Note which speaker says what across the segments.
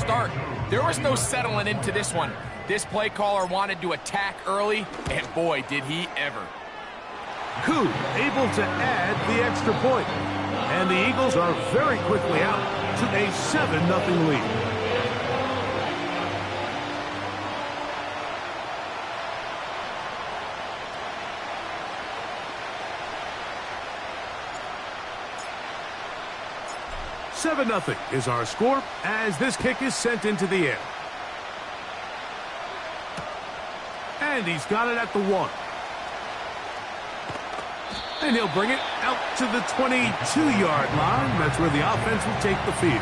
Speaker 1: start. There was no settling into this one. This play caller wanted to attack early, and boy, did he ever.
Speaker 2: Koo able to add the extra point. And the Eagles are very quickly out to a 7-0 lead. $7-0 is our score as this kick is sent into the air. And he's got it at the 1. And he'll bring it out to the 22-yard line. That's where the offense will take the field.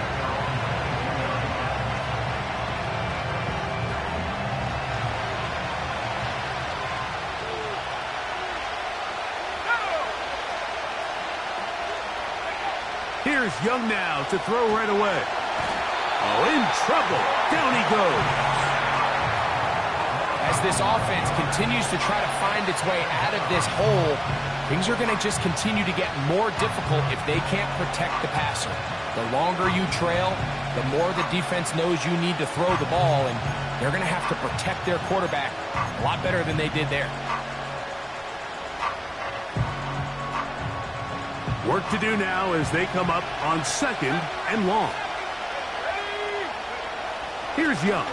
Speaker 2: Here's Young now to throw right away. Oh, in trouble. Down he goes.
Speaker 1: As this offense continues to try to find its way out of this hole, things are going to just continue to get more difficult if they can't protect the passer. The longer you trail, the more the defense knows you need to throw the ball, and they're going to have to protect their quarterback a lot better than they did there.
Speaker 2: Work to do now as they come up on 2nd and long. Here's Young.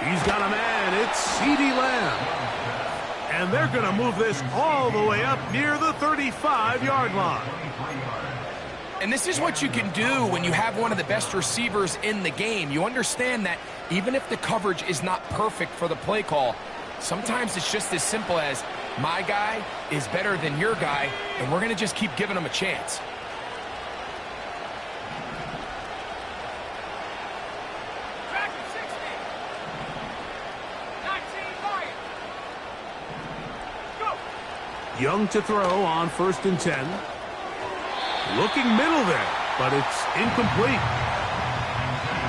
Speaker 2: He's got a man. It's CeeDee Lamb. And they're going to move this all the way up near the 35-yard line.
Speaker 1: And this is what you can do when you have one of the best receivers in the game. You understand that even if the coverage is not perfect for the play call, sometimes it's just as simple as my guy is better than your guy, and we're going to just keep giving him a chance.
Speaker 2: Young to throw on 1st and 10. Looking middle there, but it's incomplete.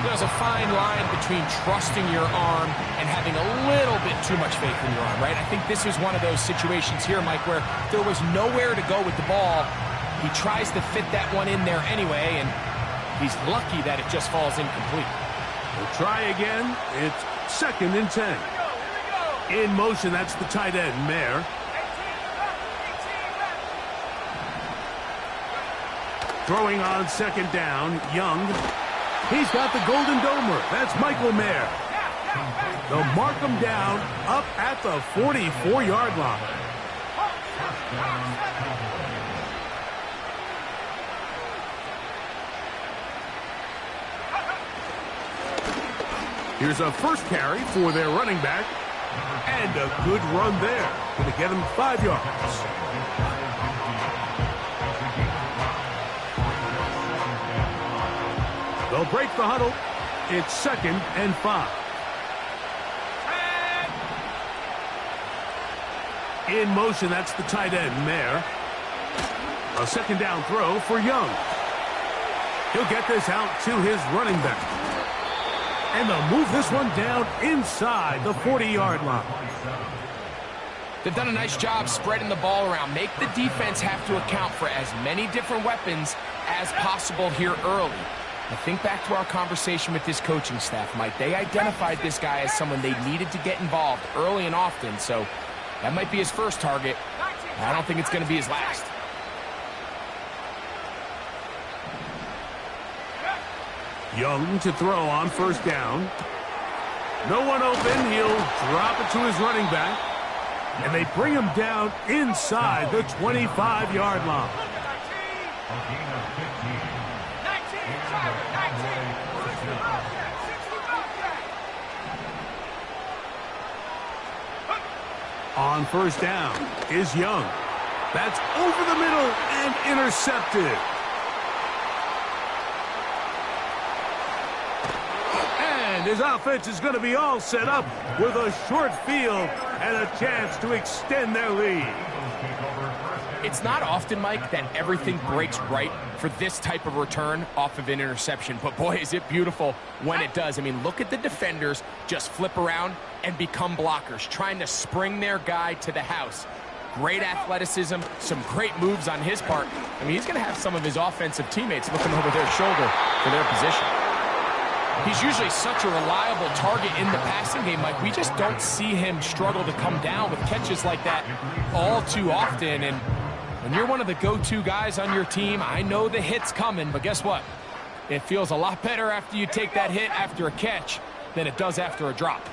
Speaker 1: There's a fine line between trusting your arm and having a little bit too much faith in your arm, right? I think this is one of those situations here, Mike, where there was nowhere to go with the ball. He tries to fit that one in there anyway, and he's lucky that it just falls incomplete.
Speaker 2: We'll try again. It's 2nd and 10. In motion, that's the tight end, Mayer. Throwing on 2nd down, Young. He's got the Golden Domer. That's Michael Mayer. They'll mark him down up at the 44-yard line. Here's a first carry for their running back. And a good run there. Going to get him 5 yards. They'll break the huddle. It's 2nd and 5. In motion, that's the tight end, Mayer. A 2nd down throw for Young. He'll get this out to his running back. And they'll move this one down inside the 40-yard line.
Speaker 1: They've done a nice job spreading the ball around. Make the defense have to account for as many different weapons as possible here early. Now think back to our conversation with this coaching staff, Mike. They identified this guy as someone they needed to get involved early and often, so that might be his first target. I don't think it's going to be his last.
Speaker 2: Young to throw on 1st down. No one open. He'll drop it to his running back. And they bring him down inside the 25-yard line. On 1st down is Young. That's over the middle and intercepted. And his offense is going to be all set up with a short field and a chance to extend their lead.
Speaker 1: It's not often, Mike, that everything breaks right for this type of return off of an interception. But, boy, is it beautiful when it does. I mean, look at the defenders just flip around and become blockers, trying to spring their guy to the house. great athleticism, some great moves on his part. I mean, he's going to have some of his offensive teammates looking over their shoulder for their position. He's usually such a reliable target in the passing game. Like, we just don't see him struggle to come down with catches like that all too often. And when you're one of the go-to guys on your team, I know the hit's coming, but guess what? It feels a lot better after you take that hit after a catch than it does after a drop.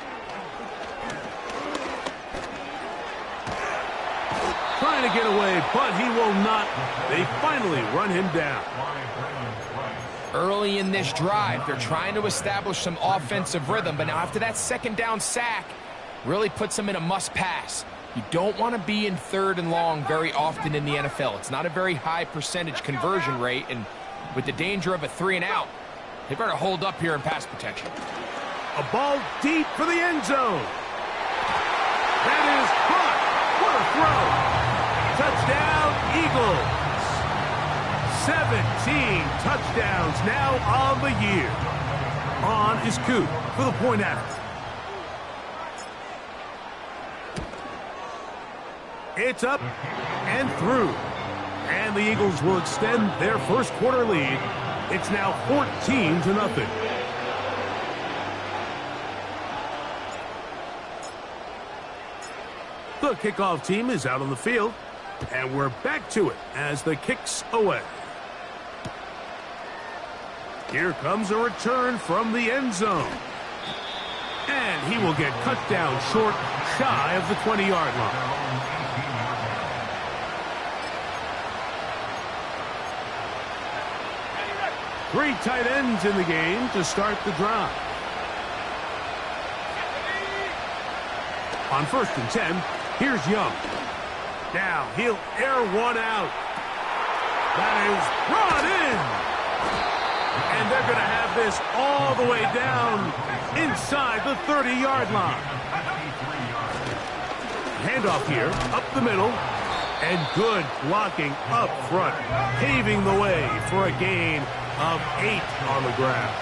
Speaker 2: Trying to get away, but he will not. They finally run him down.
Speaker 1: Early in this drive, they're trying to establish some offensive rhythm, but now after that second down sack, really puts them in a must-pass. You don't want to be in 3rd and long very often in the NFL. It's not a very high percentage conversion rate, and with the danger of a 3-and-out, they better hold up here in pass protection.
Speaker 2: A ball deep for the end zone. That is caught. What a throw. Touchdown, Eagles. 17 touchdowns now on the year. On is Coop for the point after. It's up and through. And the Eagles will extend their first quarter lead. It's now 14-0. The kickoff team is out on the field. And we're back to it as the kick's away. Here comes a return from the end zone. And he will get cut down short, shy of the 20-yard line. Three tight ends in the game to start the drive. On 1st and 10, here's Young. Now he'll air one out. That is brought in. And they're going to have this all the way down inside the 30-yard line. Handoff here, up the middle, and good blocking up front, paving the way for a gain of 8 on the ground.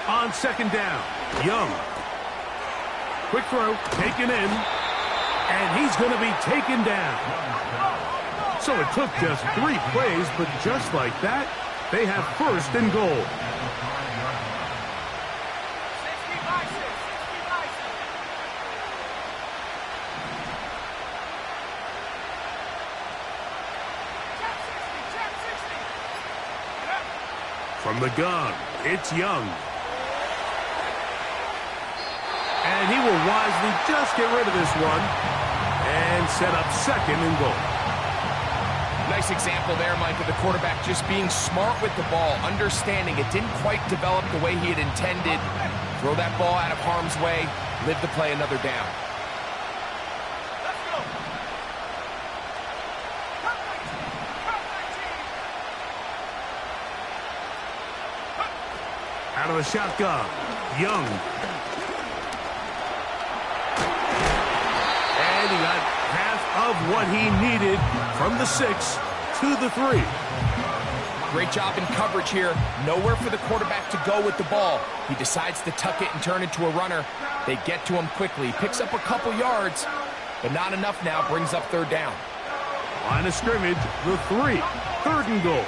Speaker 2: On 2nd down, Young. Quick throw, taken in. And he's going to be taken down. So it took just 3 plays, but just like that, they have 1st and goal. From the gun, it's Young. And he will wisely just get rid of this one and set up 2nd and goal.
Speaker 1: Nice example there, Mike, of the quarterback just being smart with the ball, understanding it didn't quite develop the way he had intended. Throw that ball out of harm's way, live to play another down.
Speaker 2: Out of the shotgun, Young. And he got half of what he needed from the 6 to the 3.
Speaker 1: Great job in coverage here. Nowhere for the quarterback to go with the ball. He decides to tuck it and turn into a runner. They get to him quickly. Picks up a couple yards, but not enough now. Brings up 3rd down.
Speaker 2: Line of scrimmage, the 3. 3rd and goal.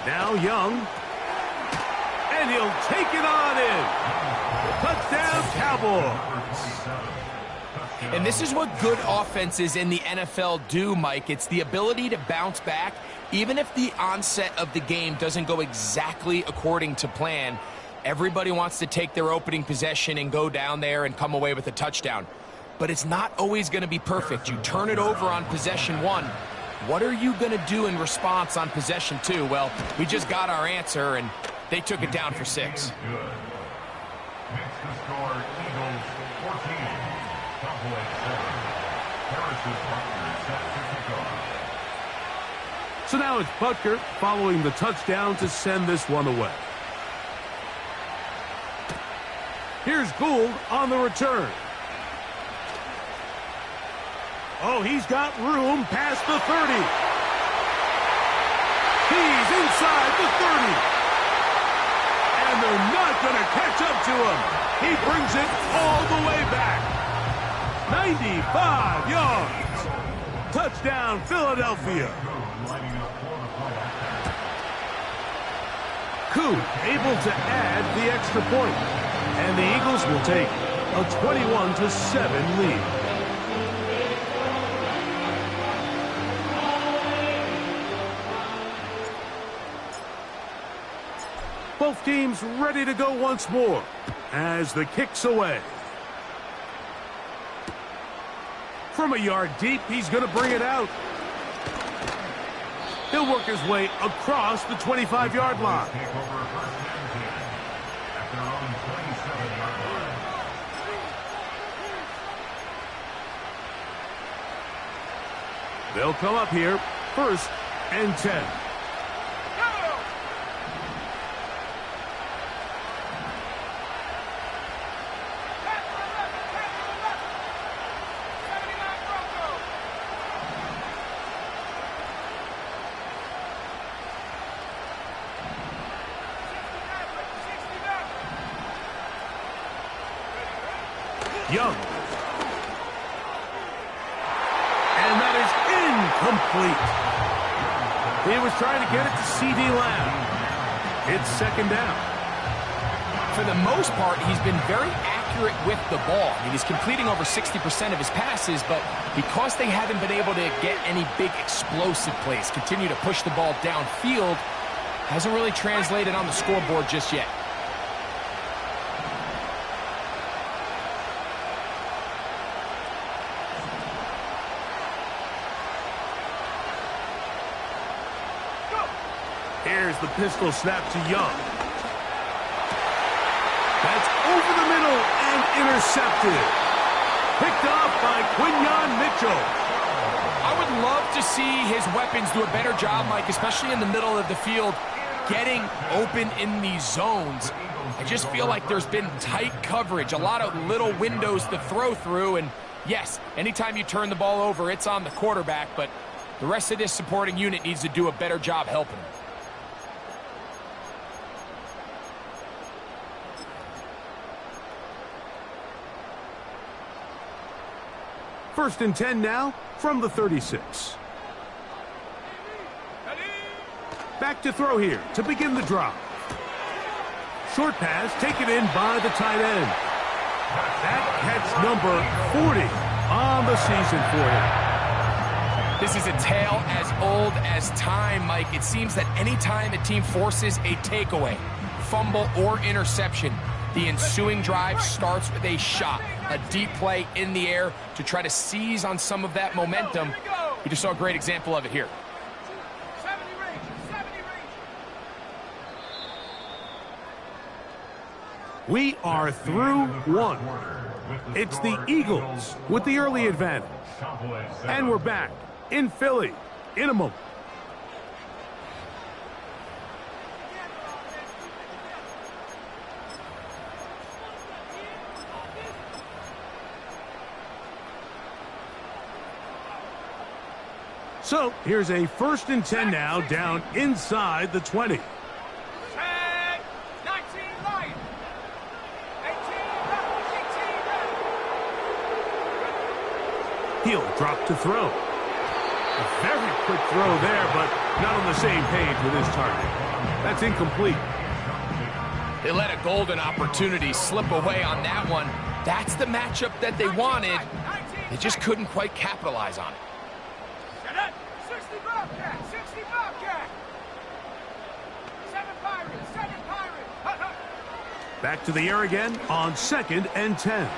Speaker 2: Now Young, and he'll take it on in. Touchdown, Cowboys.
Speaker 1: And this is what good offenses in the NFL do, Mike. It's the ability to bounce back, even if the onset of the game doesn't go exactly according to plan. Everybody wants to take their opening possession and go down there and come away with a touchdown. But it's not always going to be perfect. You turn it over on possession 1. What are you going to do in response on possession 2? Well, we just got our answer, and they took it down for 6.
Speaker 3: Next to score, Eagles 14, Cowboys 7. Harris's partner set to kick off.
Speaker 2: So now it's Butker following the touchdown to send this one away. Here's Gould on the return. Oh, he's got room past the 30. He's inside the 30. And they're not going to catch up to him. He brings it all the way back. 95 yards. Touchdown, Philadelphia. Koo able to add the extra point. And the Eagles will take a 21-7 lead. Both teams ready to go once more as the kick's away. From a yard deep, he's going to bring it out. He'll work his way across the 25-yard line. They'll come up here, 1st and 10. Young. And that is incomplete. He was trying to get it to C.D. Lamb. It's 2nd down.
Speaker 1: For the most part, he's been very accurate with the ball. I mean, he's completing over 60% of his passes, but because they haven't been able to get any big explosive plays, continue to push the ball downfield, hasn't really translated on the scoreboard just yet.
Speaker 2: Here's the pistol snap to Young. That's over the middle and intercepted. Picked off by Quinyon Mitchell.
Speaker 1: I would love to see his weapons do a better job, Mike, especially in the middle of the field, getting open in these zones. I just feel like there's been tight coverage, a lot of little windows to throw through, and yes, anytime you turn the ball over, it's on the quarterback, but the rest of this supporting unit needs to do a better job helping him.
Speaker 2: 1st and 10 now from the 36. Back to throw here to begin the drive. Short pass taken in by the tight end. That catch number 40 on the season for him.
Speaker 1: This is a tale as old as time, Mike. It seems that anytime a team forces a takeaway, fumble, or interception, the ensuing drive starts with a shot, a deep play in the air to try to seize on some of that momentum. We just saw a great example of it here.
Speaker 2: We are through one. It's the Eagles with the early advantage. And we're back in Philly in a moment. So here's a 1st and 10 now down inside the 20. He'll drop to throw. A very quick throw there, but not on the same page with his target. That's incomplete.
Speaker 1: They let a golden opportunity slip away on that one. That's the matchup that they wanted. They just couldn't quite capitalize on it.
Speaker 2: Back to the air again on 2nd and 10.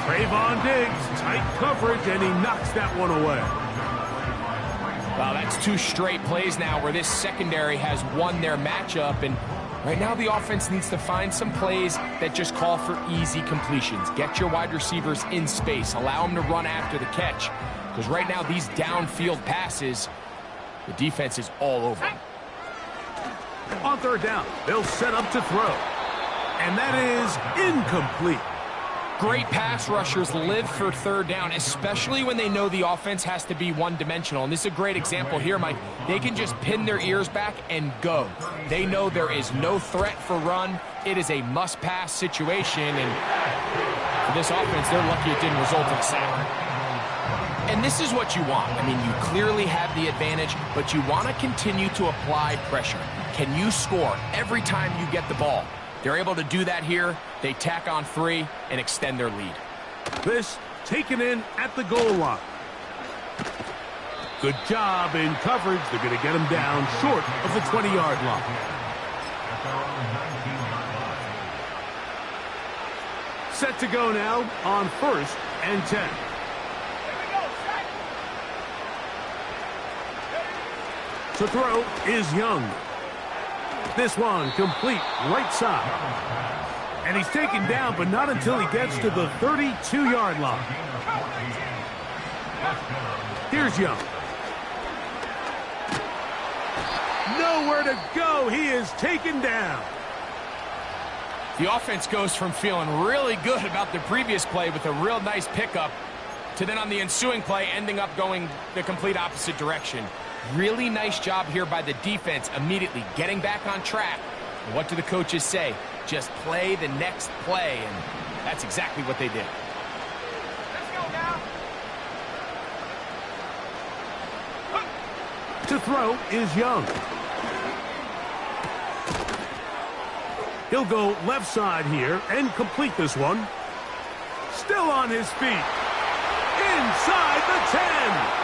Speaker 2: Trayvon Diggs, tight coverage, and he knocks that one away.
Speaker 1: Wow, that's 2 straight plays now where this secondary has won their matchup, and Right now, the offense needs to find some plays that just call for easy completions. Get your wide receivers in space. Allow them to run after the catch. Because right now, these downfield passes, the defense is all over them.
Speaker 2: On third down, they'll set up to throw. And that is incomplete.
Speaker 1: Great pass rushers live for third down, especially when they know the offense has to be one-dimensional. And this is a great example here, Mike. They can just pin their ears back and go. They know there is no threat for run. It is a must-pass situation. And for this offense, they're lucky it didn't result in a sack. And this is what you want. I mean, you clearly have the advantage, but you want to continue to apply pressure. Can you score every time you get the ball? They're able to do that here. They tack on 3 and extend their lead.
Speaker 2: This taken in at the goal line. Good job in coverage. They're going to get him down short of the 20-yard line. Set to go now on 1st and 10. To throw is Young. This one complete right side. And he's taken down, but not until he gets to the 32-yard line. Here's Young. Nowhere to go. He is taken down.
Speaker 1: The offense goes from feeling really good about the previous play with a real nice pickup to then on the ensuing play ending up going the complete opposite direction. Really nice job here by the defense, immediately getting back on track. And what do the coaches say? Just play the next play, and that's exactly what they did.
Speaker 3: Let's go now.
Speaker 2: To throw is Young. He'll go left side here and complete this one. Still on his feet. Inside the 10.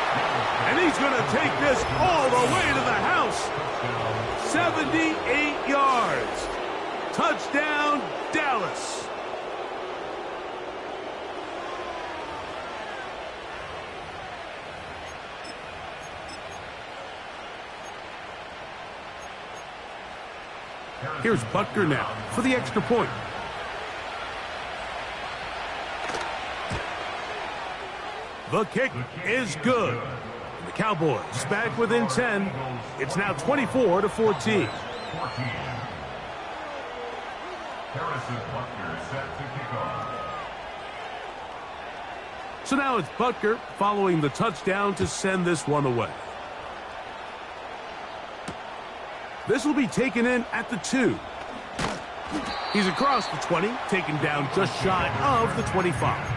Speaker 2: And he's going to take this all the way to the house. 78 yards. Touchdown, Dallas. Here's Butker now for the extra point. The kick is good. The Cowboys back within 10. It's now 24-14.
Speaker 3: Harrison Butker set to kick off.
Speaker 2: So now it's Butker following the touchdown to send this one away. This will be taken in at the 2. He's across the 20, taken down just shy of the 25.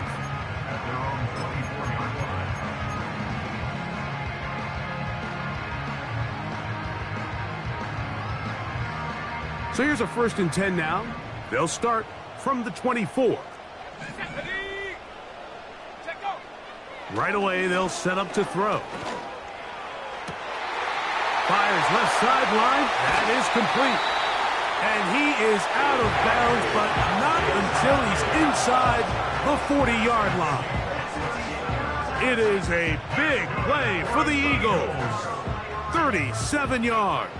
Speaker 2: So here's a 1st and 10 now. They'll start from the 24. Right away, they'll set up to throw. Fires left sideline. That is complete. And he is out of bounds, but not until he's inside the 40-yard line. It is a big play for the Eagles. 37 yards.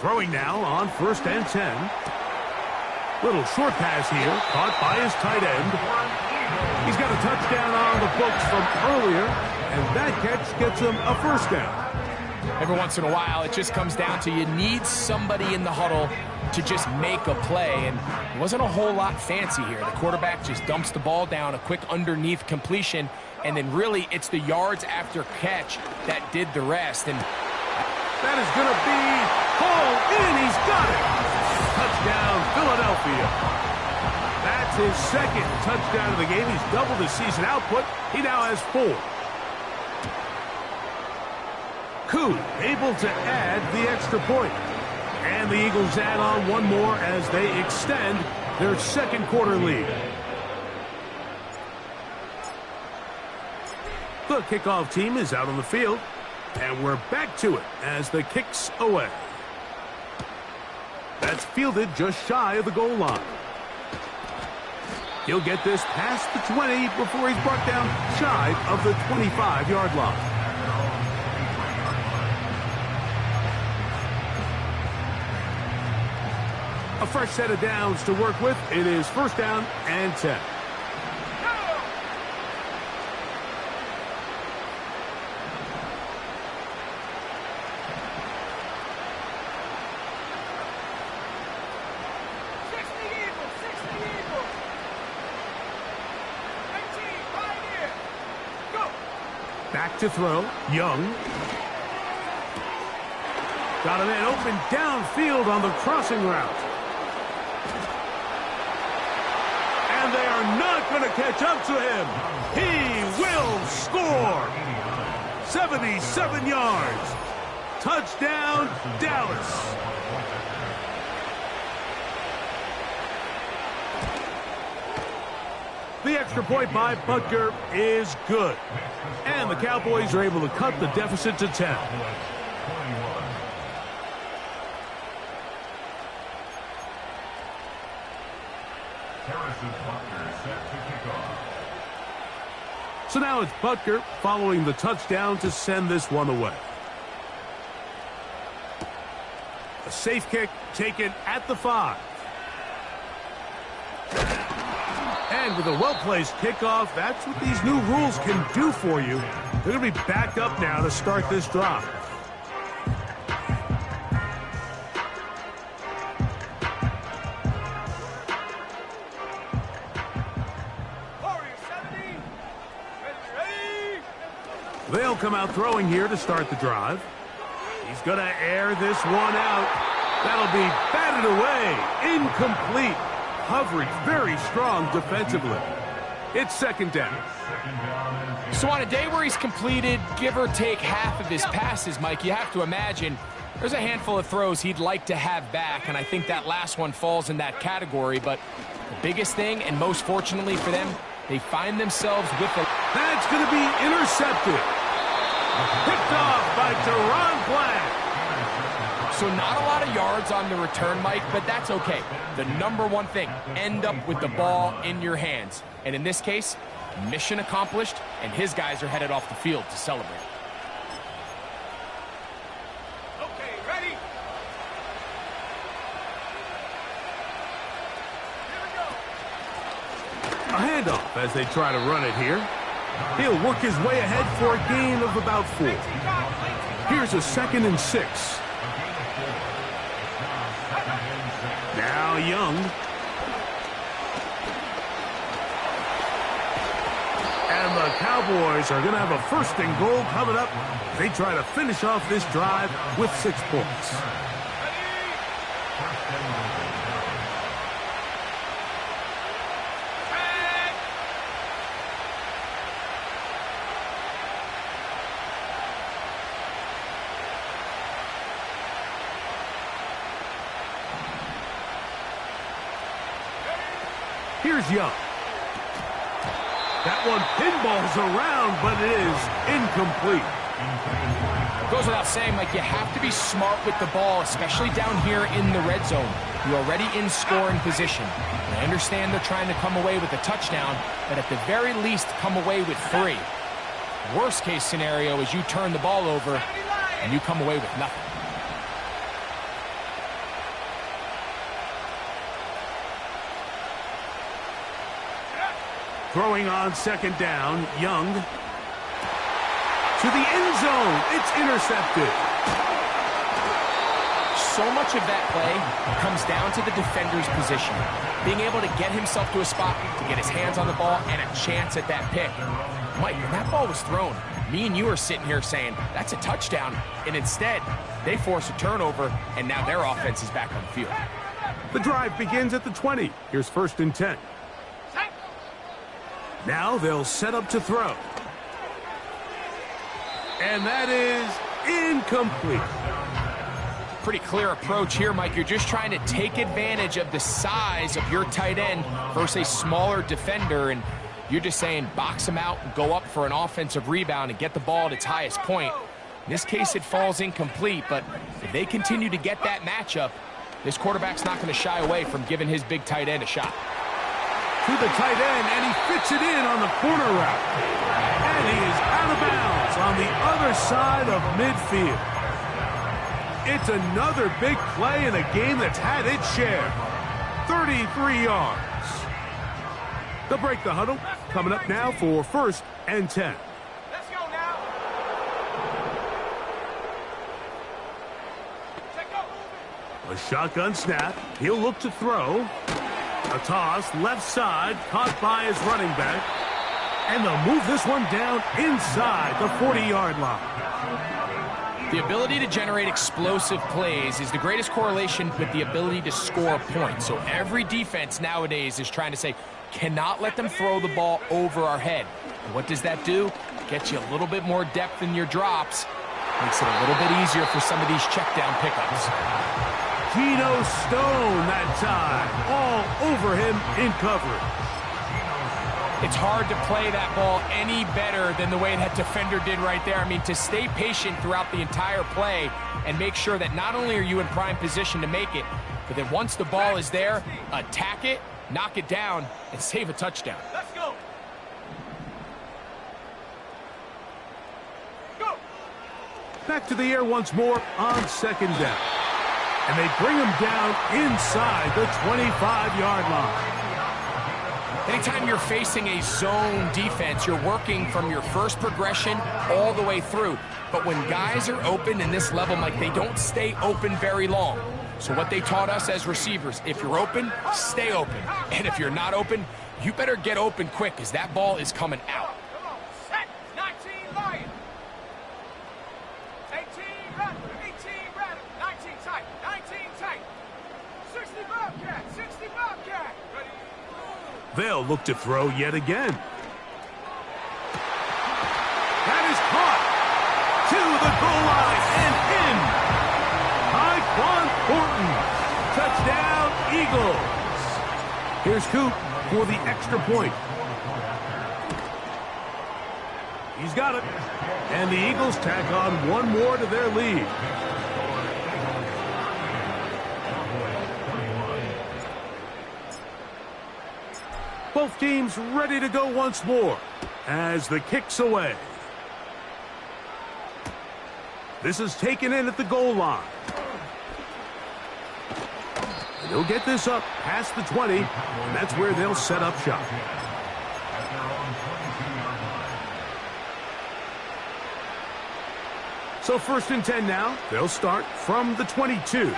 Speaker 2: Throwing now on 1st and 10. Little short pass here, caught by his tight end. He's got a touchdown on the books from earlier, and that catch gets him a 1st down.
Speaker 1: Every once in a while, it just comes down to you need somebody in the huddle to just make a play, and it wasn't a whole lot fancy here. The quarterback just dumps the ball down, a quick underneath completion, and then really it's the yards after catch that did the rest. And
Speaker 2: that is going to be hauled in. He's got it. Touchdown, Philadelphia. That's his 2nd touchdown of the game. He's doubled his season output. He now has 4. Koo able to add the extra point. And the Eagles add on one more as they extend their 2nd quarter lead. The kickoff team is out on the field. And we're back to it as the kick's away. That's fielded just shy of the goal line. He'll get this past the 20 before he's brought down shy of the 25-yard line. A fresh set of downs to work with. It is first down and 10. Back to throw. Young. Got a man open downfield on the crossing route. And they are not going to catch up to him. He will score. 77 yards. Touchdown, Dallas. The extra point by Butker is good. And the Cowboys are able to cut the deficit to 10. So now it's Butker following the touchdown to send this one away. A safe kick taken at the 5. And with a well-placed kickoff, that's what these new rules can do for you. They're going to be backed up now to start this drive. They'll come out throwing here to start the drive. He's going to air this one out. That'll be batted away. Incomplete. Coverage very strong defensively. It's second down.
Speaker 1: So on a day where he's completed, give or take half of his passes, Mike, you have to imagine there's a handful of throws he'd like to have back, and I think that last one falls in that category. But the biggest thing, and most fortunately for them, they find themselves with a...
Speaker 2: That's going to be intercepted. Picked off by Teron Black.
Speaker 1: So not a lot of yards on the return, Mike, but that's okay. The number one thing, end up with the ball in your hands. And in this case, mission accomplished, and his guys are headed off the field to celebrate.
Speaker 3: Okay, ready? Here we go.
Speaker 2: A handoff as they try to run it here. He'll work his way ahead for a gain of about 4. Here's a 2nd and 6. Now Young. And the Cowboys are going to have a 1st and goal coming up. They try to finish off this drive with 6 points. Here's Young. That one pinballs around, but it is incomplete.
Speaker 1: Goes without saying, Mike, you have to be smart with the ball, especially down here in the red zone. You're already in scoring position. And I understand they're trying to come away with a touchdown, but at the very least, come away with 3. Worst case scenario is you turn the ball over and you come away with nothing.
Speaker 2: Throwing on 2nd down, Young. To the end zone, it's intercepted.
Speaker 1: So much of that play comes down to the defender's position. Being able to get himself to a spot, to get his hands on the ball, and a chance at that pick. Mike, when that ball was thrown, me and you are sitting here saying, that's a touchdown. And instead, they force a turnover, and now their offense is back on the field.
Speaker 2: The drive begins at the 20. Here's 1st and 10. Now they'll set up to throw. And that is incomplete.
Speaker 1: Pretty clear approach here, Mike. You're just trying to take advantage of the size of your tight end versus a smaller defender, and you're just saying box him out and go up for an offensive rebound and get the ball at its highest point. In this case, it falls incomplete, but if they continue to get that matchup, this quarterback's not going to shy away from giving his big tight end a shot.
Speaker 2: To the tight end, and he fits it in on the corner route. And he is out of bounds on the other side of midfield. It's another big play in a game that's had its share. 33 yards. They'll break the huddle. Coming up now for 1st and 10.
Speaker 3: Let's go now. Check out.
Speaker 2: A shotgun snap. He'll look to throw. A toss left side, caught by his running back. And they'll move this one down inside the 40-yard line.
Speaker 1: The ability to generate explosive plays is the greatest correlation with the ability to score points. So every defense nowadays is trying to say, cannot let them throw the ball over our head. And what does that do? Gets you a little bit more depth in your drops. Makes it a little bit easier for some of these check down pickups.
Speaker 2: Geno Stone that time, all over him in coverage.
Speaker 1: It's hard to play that ball any better than the way that defender did right there. I mean, to stay patient throughout the entire play and make sure that not only are you in prime position to make it, but then once the ball is there, attack it, knock it down, and save a touchdown.
Speaker 3: Let's go. Go.
Speaker 2: Back to the air once more on 2nd down. And they bring him down inside the 25-yard line.
Speaker 1: Anytime you're facing a zone defense, you're working from your first progression all the way through. But when guys are open in this level, Mike, they don't stay open very long. So what they taught us as receivers, if you're open, stay open. And if you're not open, you better get open quick because that ball is coming out.
Speaker 3: Come on. Set. 19 Lion. 18 Rattler. 18 Rattler. 19 tight. 19 tight. 60 Bobcat. 60 Bobcat. Ready.
Speaker 2: They'll look to throw yet again. That is caught to the goal line and in. Tyquan Thornton. Touchdown, Eagles. Here's Coop for the extra point. He's got it. And the Eagles tack on one more to their lead. Both teams ready to go once more as the kick's away. This is taken in at the goal line. And he'll get this up past the 20, and that's where they'll set up shop. So 1st and 10 now. They'll start from the 22.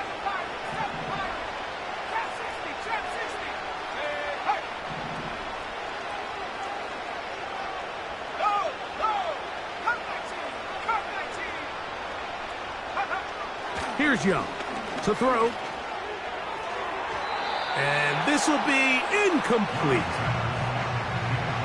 Speaker 2: Here's Young to throw. And this will be incomplete.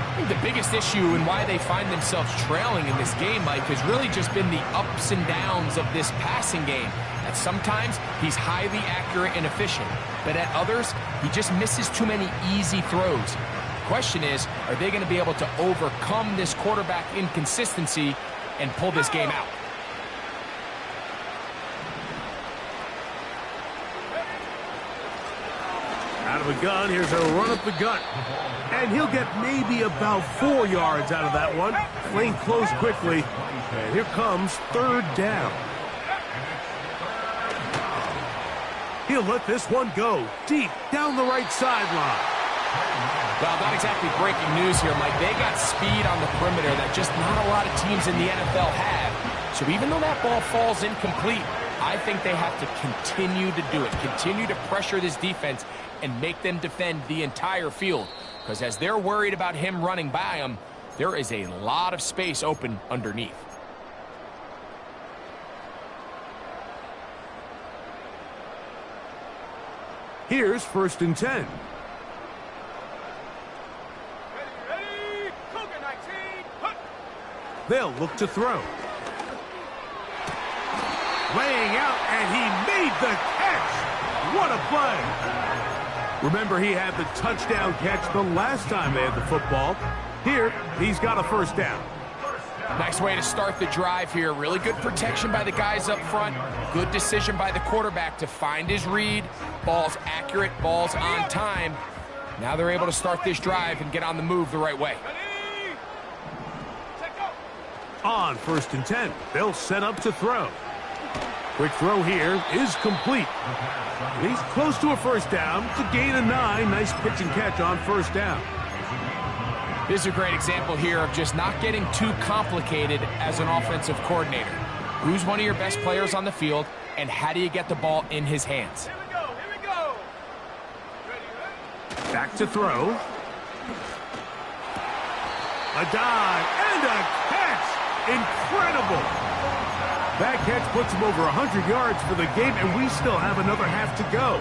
Speaker 1: I think the biggest issue and why they find themselves trailing in this game, Mike, has really just been the ups and downs of this passing game. That sometimes he's highly accurate and efficient, but at others, he just misses too many easy throws. The question is, are they going to be able to overcome this quarterback inconsistency and pull this game out?
Speaker 2: Out of a gun, here's a run up the gut. And he'll get maybe about 4 yards out of that one. Playing close quickly. And here comes 3rd down. He'll let this one go deep down the right sideline.
Speaker 1: Well, not exactly breaking news here, Mike. They got speed on the perimeter that just not a lot of teams in the NFL have. So even though that ball falls incomplete, I think they have to continue to do it. Continue to pressure this defense and make them defend the entire field. Because as they're worried about him running by them, there is a lot of space open underneath.
Speaker 2: Here's 1st and 10.
Speaker 3: Ready. Cougar 19. Hut.
Speaker 2: They'll look to throw. Laying out, and he made the catch. What a play. Remember, he had the touchdown catch the last time they had the football. Here, he's got a 1st down.
Speaker 1: Nice way to start the drive here. Really good protection by the guys up front. Good decision by the quarterback to find his read. Ball's accurate, ball's on time. Now they're able to start this drive and get on the move the right way.
Speaker 3: Ready. Set go.
Speaker 2: On 1st and 10, they'll set up to throw. Quick throw here is complete. He's close to a first down. It's a gain of 9. Nice pitch and catch on first down.
Speaker 1: This is a great example here of just not getting too complicated as an offensive coordinator. Who's one of your best players on the field, and how do you get the ball in his hands?
Speaker 3: Here we go, here we go. Ready?
Speaker 2: Back to throw. A dive and a catch. Incredible. That catch puts him over 100 yards for the game, and we still have another half to go.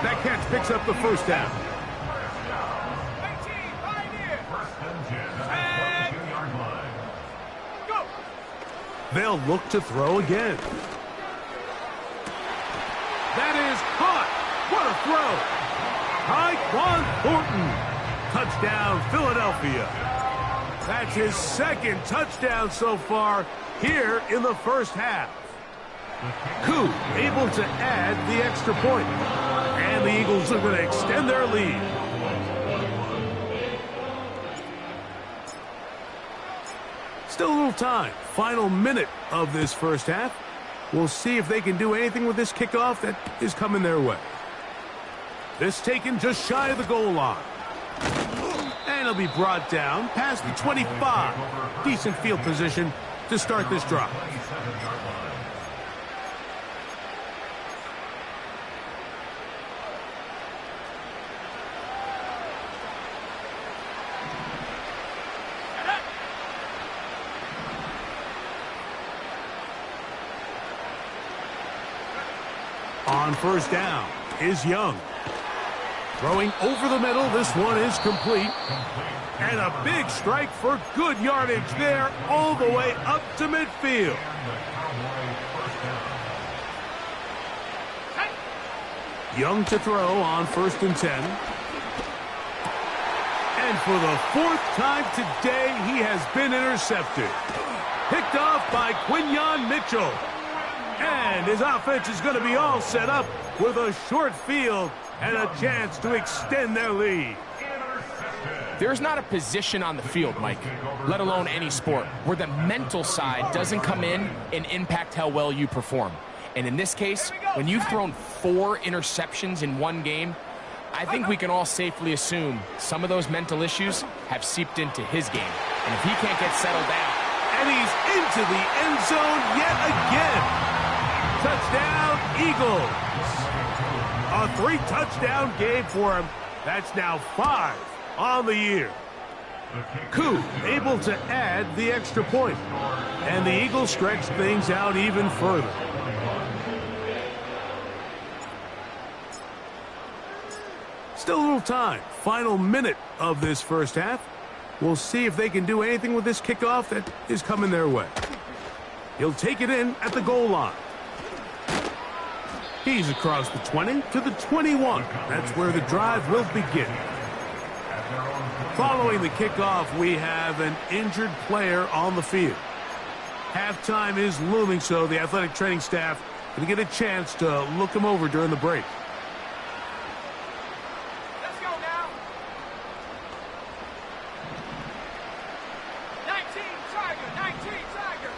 Speaker 2: That catch picks up the first down.
Speaker 3: 18, Pioneer. And go.
Speaker 2: They'll look to throw again. That is caught. What a throw. Tyquan Thornton. Touchdown, Philadelphia. That's his second touchdown so far here in the first half. Koo able to add the extra point. And the Eagles are going to extend their lead. Still a little time. Final minute of this first half. We'll see if they can do anything with this kickoff that is coming their way. This taken just shy of the goal line. And it'll be brought down past the 25. Decent field position to start this drive. On first down is Young. Throwing over the middle, this one is complete. And a big strike for good yardage there all the way up to midfield. Young to throw on 1st and 10. And for the 4th time today, he has been intercepted. Picked off by Quinyon Mitchell. And his offense is going to be all set up with a short field and a chance to extend their lead.
Speaker 1: There's not a position on the field, Mike, let alone any sport, where the mental side doesn't come in and impact how well you perform. And in this case, when you've thrown 4 interceptions in one game, I think we can all safely assume some of those mental issues have seeped into his game. And if he can't get settled down.
Speaker 2: And he's into the end zone yet again. Touchdown, Eagles. A 3-touchdown game for him. That's now 5 on the year. Koo able to add the extra point. And the Eagles stretch things out even further. Still a little time. Final minute of this first half. We'll see if they can do anything with this kickoff that is coming their way. He'll take it in at the goal line. He's across the 20 to the 21. That's where the drive will begin. Following the kickoff, we have an injured player on the field. Halftime is looming, so the athletic training staff going to get a chance to look him over during the break.
Speaker 3: Let's go now. 19 Tiger, 19 Tiger.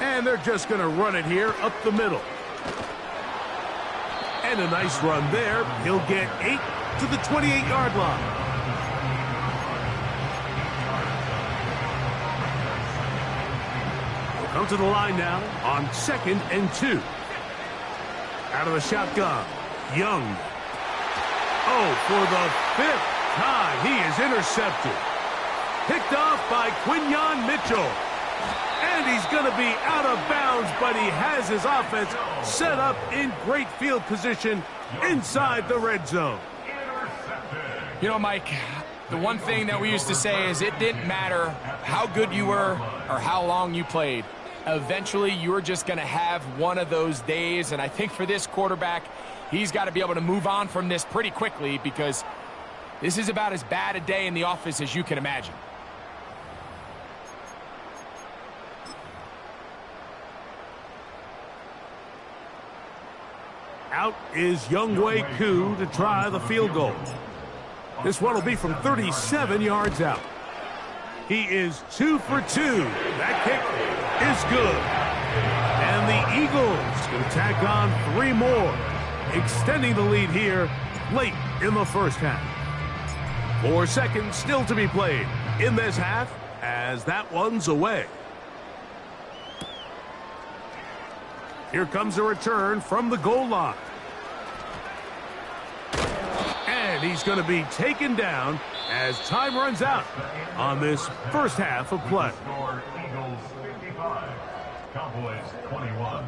Speaker 2: And they're just going to run it here up the middle. And a nice run there. He'll get 8 to the 28-yard line. We'll come to the line now on 2nd and 2. Out of the shotgun, Young. Oh, for the 5th time, he is intercepted. Picked off by Quinyon Mitchell. And he's going to be out of bounds, but he has his offense set up in great field position inside the red zone.
Speaker 1: You know, Mike, the one thing that we used to say is it didn't matter how good you were or how long you played. Eventually, you were just going to have one of those days, and I think for this quarterback, he's got to be able to move on from this pretty quickly because this is about as bad a day in the office as you can imagine.
Speaker 2: Out out is Younghoe Koo to try the field goal. This one will be from 37 yards out. He is 2 for 2. That kick is good. And the Eagles can tack on 3 more, extending the lead here late in the first half. 4 seconds still to be played in this half as that one's away. Here comes a return from the goal line. And he's going to be taken down as time runs out on this first half of play.
Speaker 4: Eagles 55, Cowboys 21.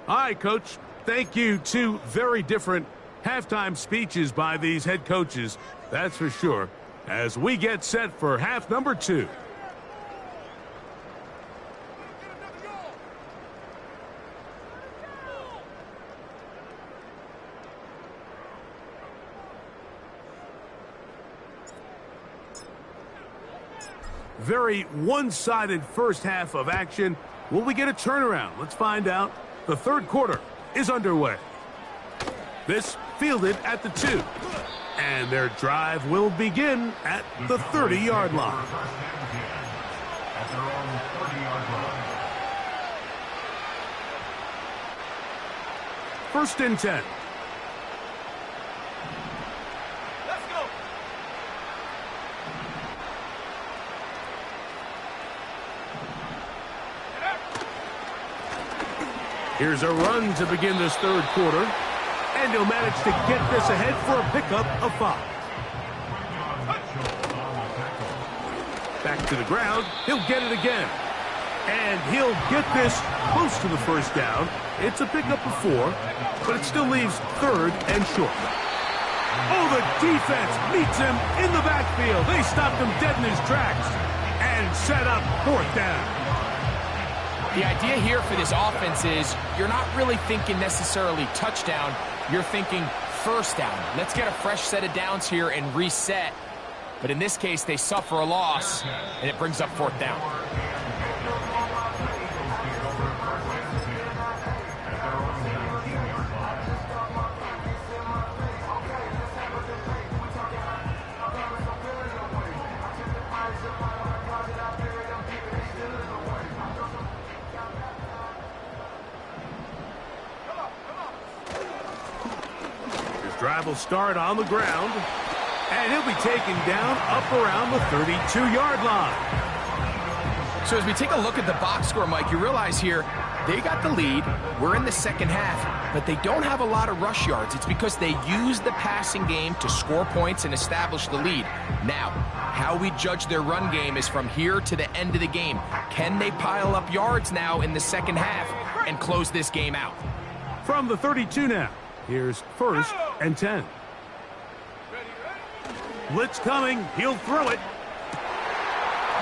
Speaker 2: All right, Coach. Thank you. 2 very different halftime speeches by these head coaches, that's for sure, as we get set for half number 2. Very one-sided first half of action. Will we get a turnaround? Let's find out. The third quarter is underway. This fielded at the 2. And their drive will begin at the 30-yard line.
Speaker 4: At their own 30-yard line.
Speaker 2: First and 10.
Speaker 3: Let's go.
Speaker 2: Here's a run to begin this third quarter. And he'll manage to get this ahead for a pickup of 5. Back to the ground. He'll get it again. And he'll get this close to the first down. It's a pickup of 4, but it still leaves third and short. Oh, the defense meets him in the backfield. They stopped him dead in his tracks and set up fourth down.
Speaker 1: The idea here for this offense is you're not really thinking necessarily touchdown. You're thinking first down. Let's get a fresh set of downs here and reset. But in this case, they suffer a loss, and it brings up fourth down.
Speaker 2: Drive will start on the ground, and he'll be taken down up around the 32-yard line.
Speaker 1: So as we take a look at the box score, Mike, you realize here they got the lead. We're in the second half, but they don't have a lot of rush yards. It's because they use the passing game to score points and establish the lead. Now, how we judge their run game is from here to the end of the game. Can they pile up yards now in the second half and close this game out?
Speaker 2: From the 32 now. Here's first and 10. Blitz coming. He'll throw it.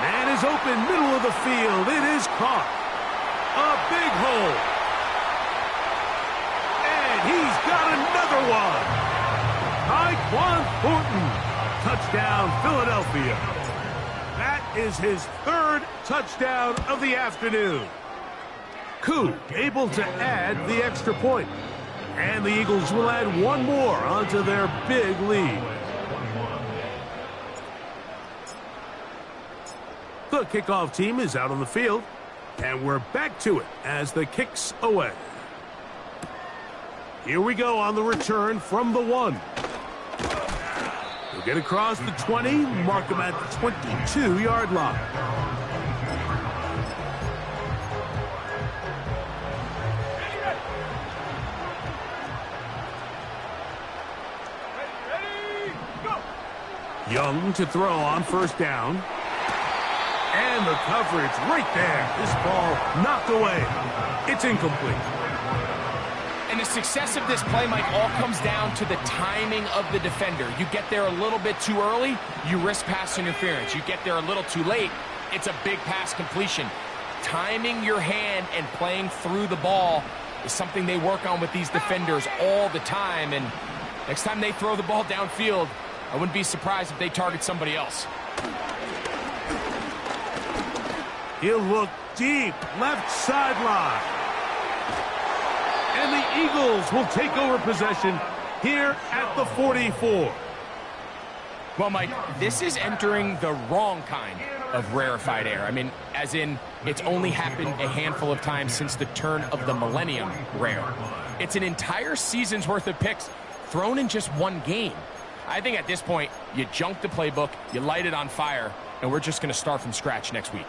Speaker 2: Man is open, middle of the field. It is caught. A big hole. And he's got another one. Tyquan Thornton. Touchdown, Philadelphia. That is his 3rd touchdown of the afternoon. Koo able to add the extra point. And the Eagles will add 1 more onto their big lead. The kickoff team is out on the field. And we're back to it as the kick's away. Here we go on the return from the 1. He'll get across the 20, mark him at the 22-yard line. Young to throw on first down. And the coverage right there. This ball knocked away. It's incomplete.
Speaker 1: And the success of this play, Mike, all comes down to the timing of the defender. You get there a little bit too early, you risk pass interference. You get there a little too late, it's a big pass completion. Timing your hand and playing through the ball is something they work on with these defenders all the time. And next time they throw the ball downfield, I wouldn't be surprised if they target somebody else.
Speaker 2: He'll look deep, left sideline. And the Eagles will take over possession here at the 44.
Speaker 1: Well, Mike, this is entering the wrong kind of rarefied air. I mean, as in, it's only happened a handful of times since the turn of the millennium rare. It's an entire season's worth of picks thrown in just one game. I think at this point, you junk the playbook, you light it on fire, and we're just going to start from scratch next week.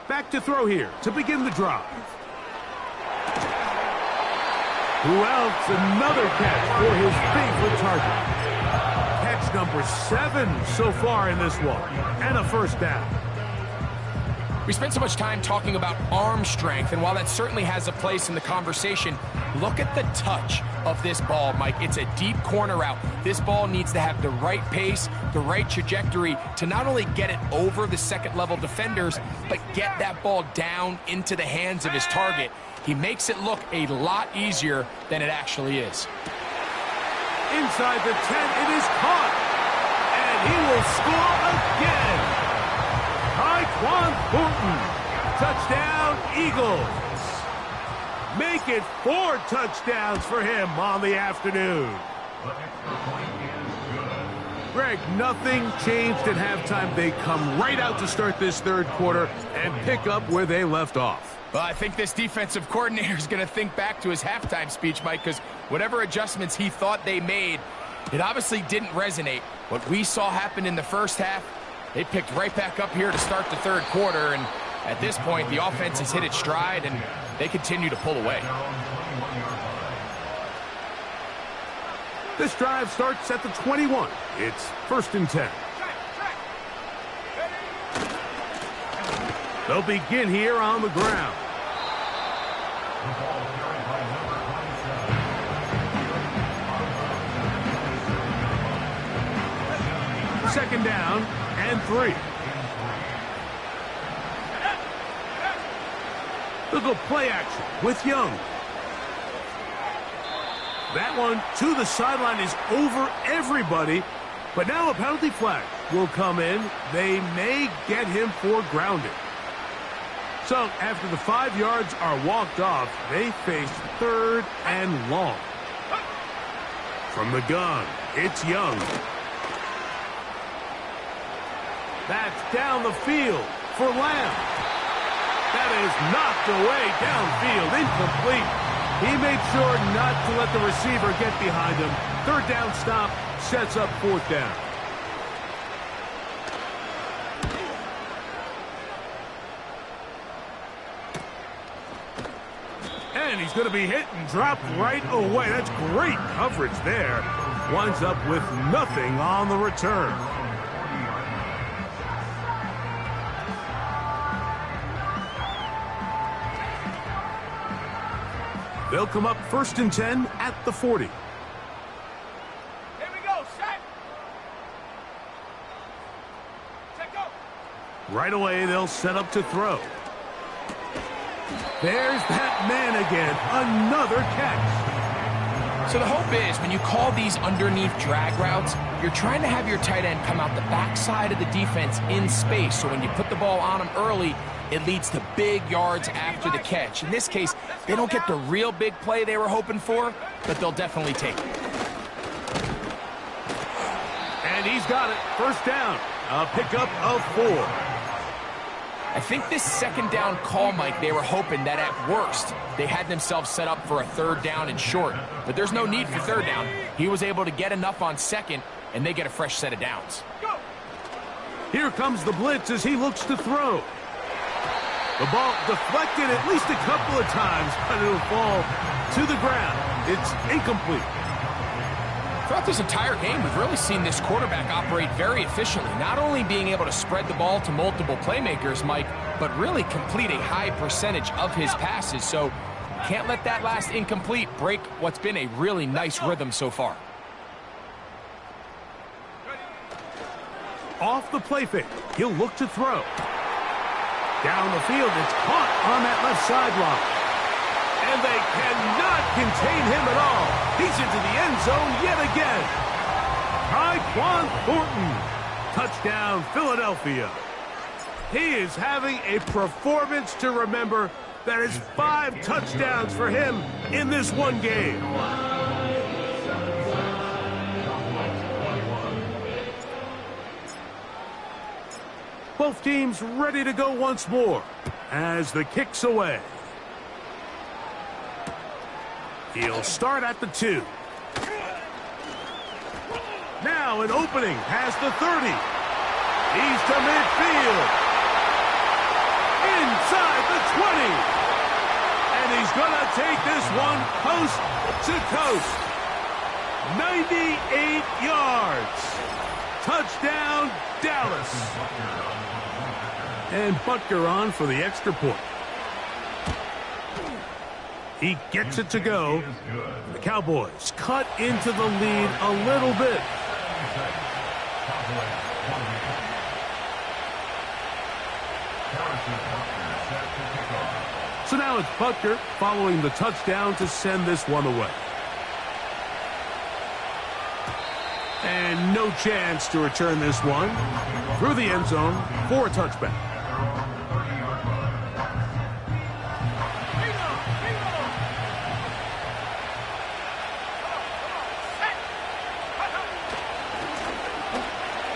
Speaker 2: Back to throw here to begin the drive. Who else? Another catch for his favorite target. Catch number 7 so far in this one. And a first down.
Speaker 1: We spent so much time talking about arm strength, and while that certainly has a place in the conversation, look at the touch of this ball, Mike. It's a deep corner route. This ball needs to have the right pace, the right trajectory to not only get it over the second-level defenders, but get that ball down into the hands of his target. He makes it look a lot easier than it actually is.
Speaker 2: Inside the 10, it is caught. And he will score again. Tyquan Thornton, touchdown Eagles. Make it 4 touchdowns for him on the afternoon.
Speaker 4: The extra point is good.
Speaker 2: Greg, nothing changed at halftime. They come right out to start this third quarter and pick up where they left off.
Speaker 1: Well, I think this defensive coordinator is going to think back to his halftime speech, Mike, because whatever adjustments he thought they made, it obviously didn't resonate. What we saw happen in the first half, they picked right back up here to start the third quarter, and at this point, the offense has hit its stride, and they continue to pull away.
Speaker 2: This drive starts at the 21. It's 1st and 10. They'll begin here on the ground.
Speaker 4: The ball carried by number 27.
Speaker 2: Second down and 3. They'll go play action with Young. That one to the sideline is over everybody. But now a penalty flag will come in. They may get him for grounding. So after the 5 yards are walked off, they face 3rd and long. From the gun, it's Young. That's down the field for Lamb. That is knocked away downfield, incomplete. He made sure not to let the receiver get behind him. 3rd down stop sets up 4th down. And he's going to be hit and dropped right away. That's great coverage there. Winds up with nothing on the return. They'll come up 1st and 10 at the 40.
Speaker 3: Here we go, set. Set, go.
Speaker 2: Right away, they'll set up to throw. There's that man again. Another catch.
Speaker 1: So the hope is when you call these underneath drag routes, you're trying to have your tight end come out the backside of the defense in space. So when you put the ball on him early, it leads to big yards after the catch. In this case, they don't get the real big play they were hoping for, but they'll definitely take it.
Speaker 2: And he's got it. 1st down. A pickup of 4.
Speaker 1: I think this 2nd down call, Mike, they were hoping that at worst, they had themselves set up for a 3rd down and short. But there's no need for 3rd down. He was able to get enough on 2nd, and they get a fresh set of downs.
Speaker 2: Here comes the blitz as he looks to throw. The ball deflected at least a couple of times, but it'll fall to the ground. It's incomplete.
Speaker 1: Throughout this entire game, we've really seen this quarterback operate very efficiently, not only being able to spread the ball to multiple playmakers, Mike, but really complete a high percentage of his passes. So can't let that last incomplete break what's been a really nice rhythm so far.
Speaker 2: Off the play fake, he'll look to throw. Down the field, it's caught on that left sideline. And they cannot contain him at all. He's into the end zone yet again. Tyquan Thornton. Touchdown, Philadelphia. He is having a performance to remember. That is 5 touchdowns for him in this one game. Both teams ready to go once more as the kick's away. He'll start at the 2. Now an opening past the 30. He's to midfield. Inside the 20. And he's going to take this one coast to coast. 98 yards. Touchdown, Dallas. And Butker on for the extra point. He gets it to go. The Cowboys cut into the lead a little bit. So now it's Butker following the touchdown to send this one away. And no chance to return this one through the end zone for a touchback.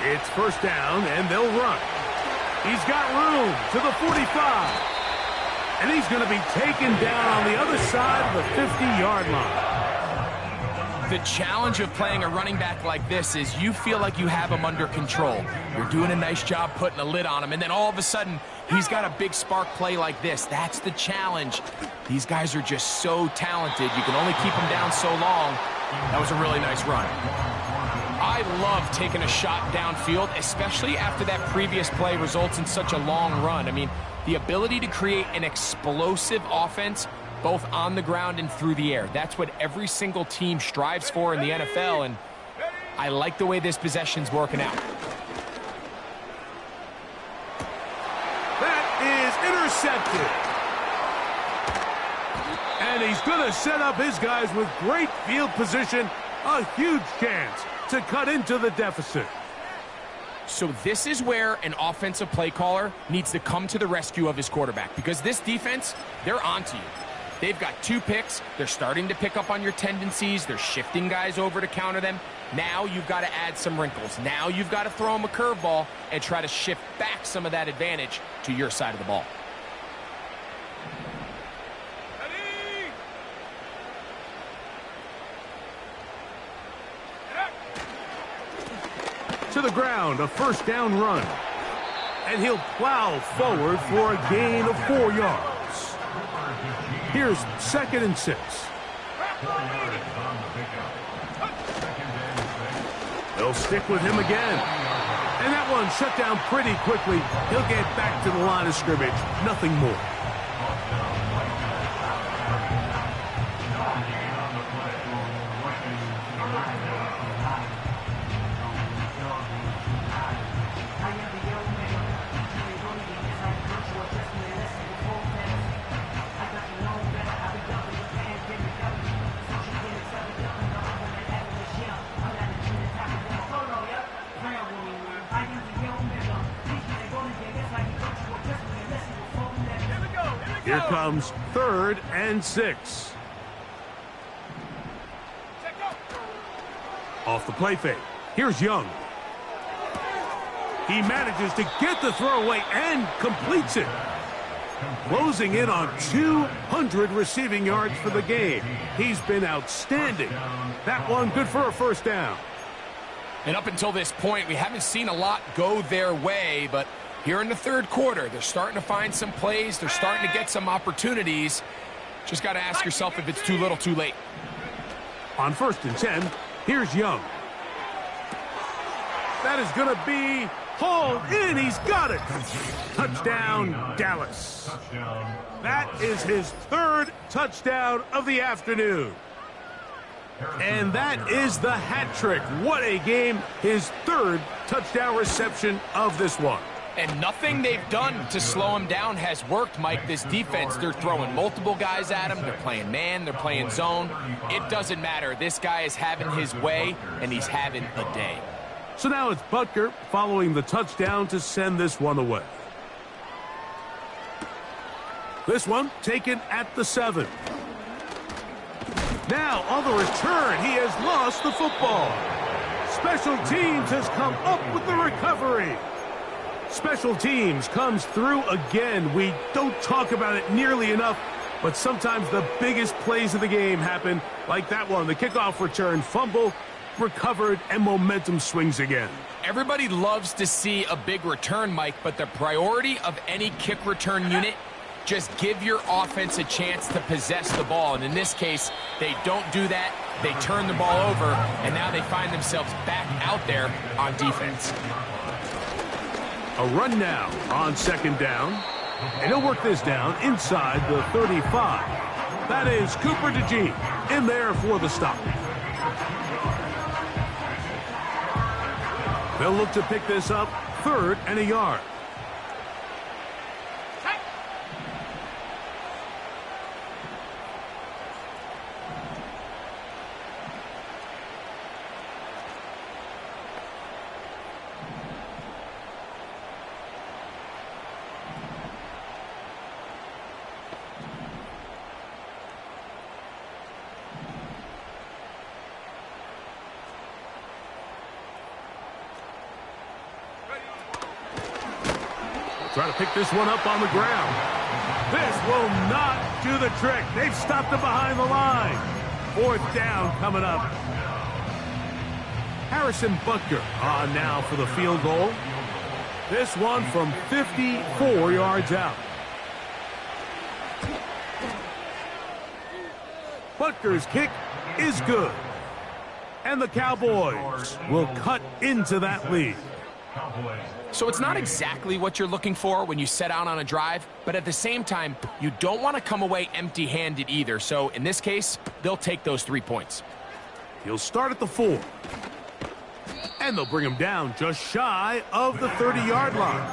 Speaker 2: It's first down, and they'll run. He's got room to the 45. And he's going to be taken down on the other side of the 50-yard line.
Speaker 1: The challenge of playing a running back like this is you feel like you have him under control. You're doing a nice job putting a lid on him, and then all of a sudden, he's got a big spark play like this. That's the challenge. These guys are just so talented. You can only keep them down so long. That was a really nice run. I love taking a shot downfield, especially after that previous play results in such a long run. I mean, the ability to create an explosive offense both on the ground and through the air. That's what every single team strives for in the NFL, and I like the way this possession's working out.
Speaker 2: That is intercepted. And he's going to set up his guys with great field position. A huge chance to cut into the deficit.
Speaker 1: So this is where an offensive play caller needs to come to the rescue of his quarterback, because this defense, they're onto you. They've got 2 picks. They're starting to pick up on your tendencies. They're shifting guys over to counter them. Now you've got to add some wrinkles. Now you've got to throw them a curveball and try to shift back some of that advantage to your side of the ball.
Speaker 2: To the ground, a first down run. And he'll plow forward for a gain of 4 yards. Here's 2nd and 6. They'll stick with him again. And that one shut down pretty quickly. He'll get back to the line of scrimmage. Nothing more. Here comes 3rd and 6. Off the play fake. Here's Young. He manages to get the throw away and completes it. Closing in on 200 receiving yards for the game. He's been outstanding. That one good for a first down.
Speaker 1: And up until this point, we haven't seen a lot go their way, but Here in the third quarter, they're starting to find some plays. They're starting to get some opportunities. Just got to ask yourself if it's too little, too late.
Speaker 2: On 1st and 10, here's Young. That is going to be hauled in. He's got it. Touchdown, Dallas. That is his 3rd touchdown of the afternoon. And that is the hat trick. What a game. His 3rd touchdown reception of this one.
Speaker 1: And nothing they've done to slow him down has worked, Mike. This defense, they're throwing multiple guys at him. They're playing man. They're playing zone. It doesn't matter. This guy is having his way, and he's having a day.
Speaker 2: So now it's Butker following the touchdown to send this one away. This one taken at the 7. Now on the return, he has lost the football. Special teams has come up with the recovery. Special teams comes through again. We don't talk about it nearly enough, but sometimes the biggest plays of the game happen like that one. The kickoff return, fumble, recovered, and momentum swings again.
Speaker 1: Everybody loves to see a big return, Mike, but the priority of any kick return unit, just give your offense a chance to possess the ball. And in this case, they don't do that. They turn the ball over, and now they find themselves back out there on defense.
Speaker 2: A run now on 2nd down. And he'll work this down inside the 35. That is Cooper DeJean in there for the stop. They'll look to pick this up 3rd and a yard. Try to pick this one up on the ground. This will not do the trick. They've stopped it behind the line. 4th down coming up. Harrison Butker on now for the field goal. This one from 54 yards out. Butker's kick is good. And the Cowboys will cut into that lead.
Speaker 1: So it's not exactly what you're looking for when you set out on a drive, but at the same time, you don't want to come away empty-handed either. So in this case, they'll take those 3 points.
Speaker 2: He'll start at the 4. And they'll bring him down just shy of the 30-yard line.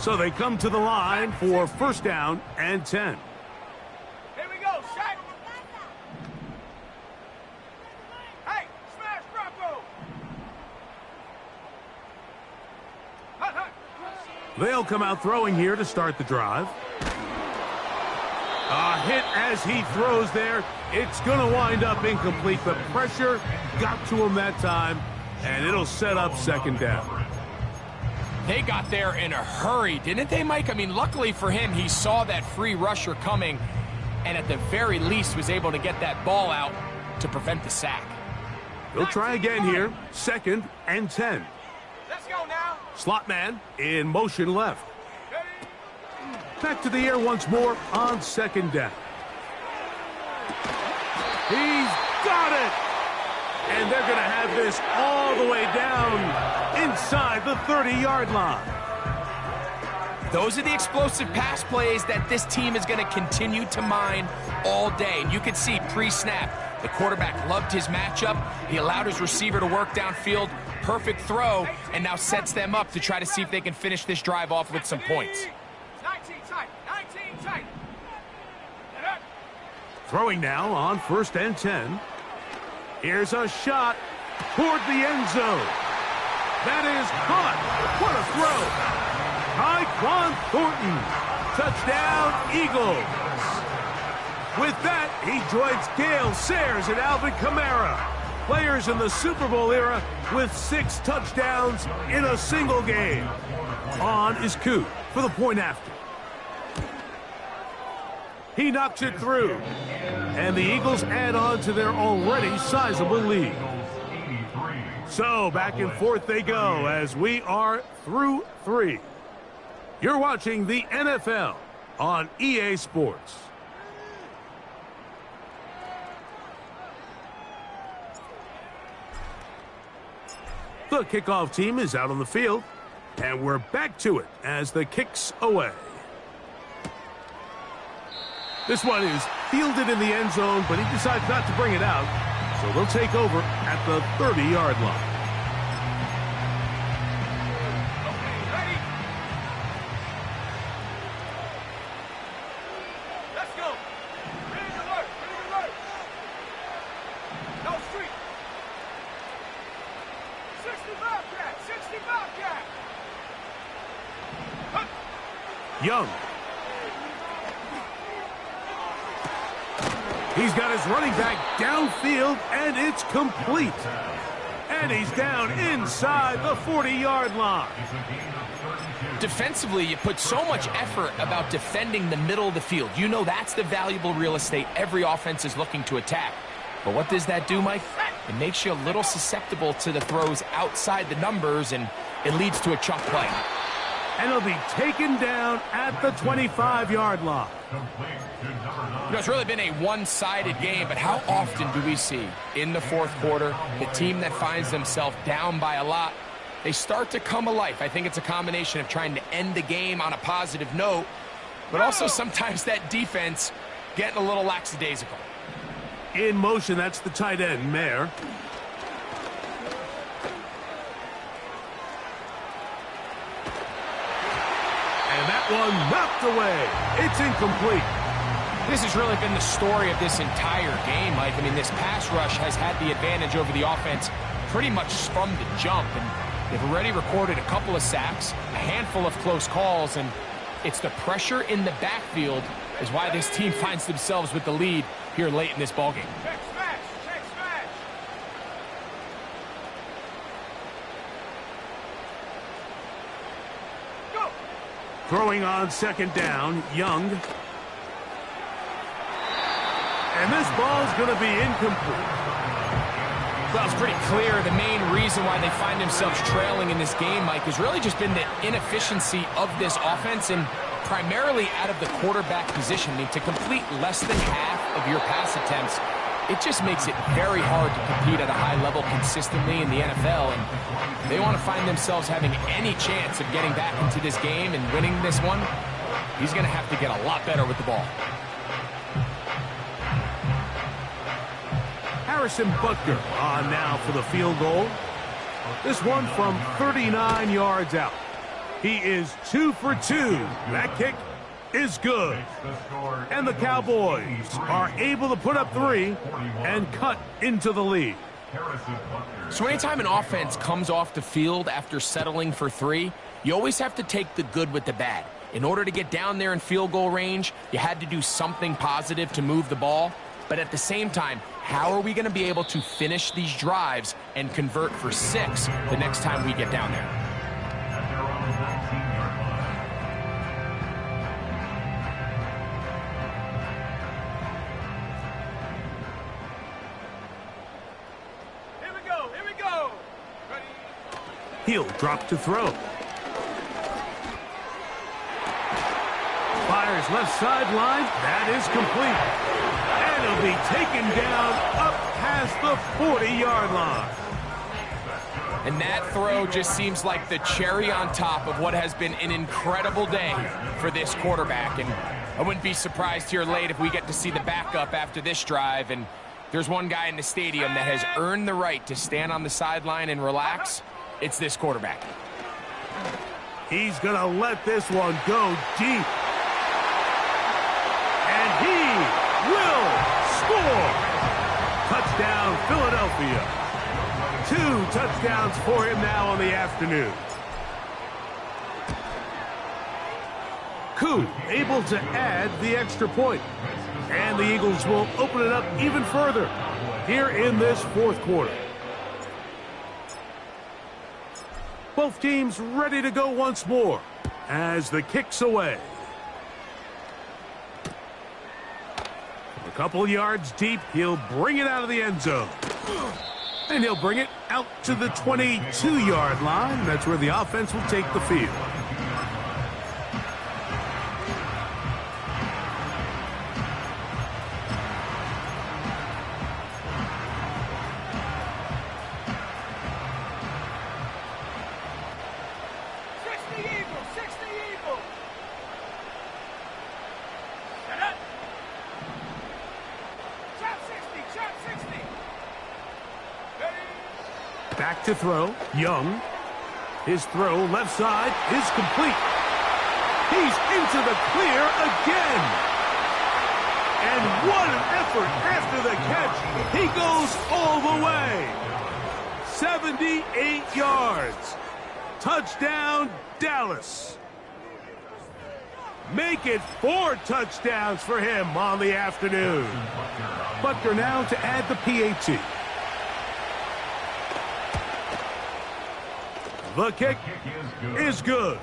Speaker 2: So they come to the line for 1st down and 10. They'll come out throwing here to start the drive. A hit as he throws there. It's going to wind up incomplete. The pressure got to him that time, and it'll set up 2nd down.
Speaker 1: They got there in a hurry, didn't they, Mike? I mean, luckily for him, he saw that free rusher coming, and at the very least was able to get that ball out to prevent the sack.
Speaker 2: They'll try again here. 2nd and 10.
Speaker 3: Let's go now.
Speaker 2: Slot man in motion left. Back to the air once more on 2nd down. He's got it! And they're going to have this all the way down inside the 30-yard line.
Speaker 1: Those are the explosive pass plays that this team is going to continue to mine all day. And you can see pre-snap, the quarterback loved his matchup. He allowed his receiver to work downfield. Perfect throw, and now sets them up to try to see if they can finish this drive off with some points.
Speaker 3: 19 tight, 19 tight.
Speaker 2: Throwing now on 1st and 10. Here's a shot toward the end zone. That is caught. What a throw. Tyquan Thornton. Touchdown, Eagles. With that, he joins Gale Sayers and Alvin Kamara. Players in the Super Bowl era with 6 touchdowns in a single game. On is Coot for the point after. He knocks it through. And the Eagles add on to their already sizable lead. So back and forth they go as we are through 3. You're watching the NFL on EA Sports. The kickoff team is out on the field, and we're back to it as the kick's away. This one is fielded in the end zone, but he decides not to bring it out, so they'll take over at the 30-yard line.
Speaker 3: Okay, ready? Let's go. Ready alert, ready alert. No street. 60 Bobcat, 60 Bobcat.
Speaker 2: Young. He's got his running back downfield, and it's complete. And he's down inside the 40-yard line.
Speaker 1: Defensively, you put so much effort about defending the middle of the field. You know that's the valuable real estate every offense is looking to attack. But what does that do, Mike? It makes you a little susceptible to the throws outside the numbers, and it leads to a chunk play.
Speaker 2: And he'll be taken down at the 25-yard line.
Speaker 1: You know, it's really been a one-sided game, but how often do we see in the fourth quarter the team that finds themselves down by a lot, they start to come alive? I think it's a combination of trying to end the game on a positive note, but also sometimes that defense getting a little lackadaisical.
Speaker 2: In motion, that's the tight end, Mayer. And that one knocked away. It's incomplete.
Speaker 1: This has really been the story of this entire game, Mike. I mean, this pass rush has had the advantage over the offense pretty much from the jump. And they've already recorded a couple of sacks, a handful of close calls, and it's the pressure in the backfield is why this team finds themselves with the lead here late in this ballgame.
Speaker 3: Check smash, check smash. Go.
Speaker 2: Throwing on second down, Young. And this ball's going to be incomplete.
Speaker 1: Well, it's pretty clear the main reason why they find themselves trailing in this game, Mike, has really just been the inefficiency of this offense and primarily out of the quarterback position. I mean, to complete less than half of your pass attempts, it just makes it very hard to compete at a high level consistently in the NFL. And they want to find themselves having any chance of getting back into this game and winning this one. He's going to have to get a lot better with the ball.
Speaker 2: Harrison Butker on now for the field goal. This one from 39 yards out. He is 2 for 2. That kick is good. And the Cowboys are able to put up 3 and cut into the lead.
Speaker 1: So anytime an offense comes off the field after settling for 3, you always have to take the good with the bad. In order to get down there in field goal range, you had to do something positive to move the ball. But at the same time, how are we going to be able to finish these drives and convert for 6 the next time we get down there?
Speaker 3: Here we go, here we go. Ready?
Speaker 2: He'll drop to throw. Fires left sideline. That is complete. And he'll be taken down up past the 40-yard line.
Speaker 1: And that throw just seems like the cherry on top of what has been an incredible day for this quarterback. And I wouldn't be surprised here late if we get to see the backup after this drive. And there's one guy in the stadium that has earned the right to stand on the sideline and relax. It's this quarterback.
Speaker 2: He's going to let this one go deep. And he will score. Touchdown, Philadelphia. 2 touchdowns for him now on the afternoon. Koo able to add the extra point. And the Eagles will open it up even further here in this fourth quarter. Both teams ready to go once more as the kick's away. couple yards deep, he'll bring it out of the end zone. And he'll bring it out to the 22-yard line. That's where the offense will take the field. Back to throw, Young. His throw, left side, is complete. He's into the clear again. And what an effort after the catch. He goes all the way. 78 yards. Touchdown, Dallas. Make it 4 touchdowns for him on the afternoon. Butker now to add the PAT. The kick is good.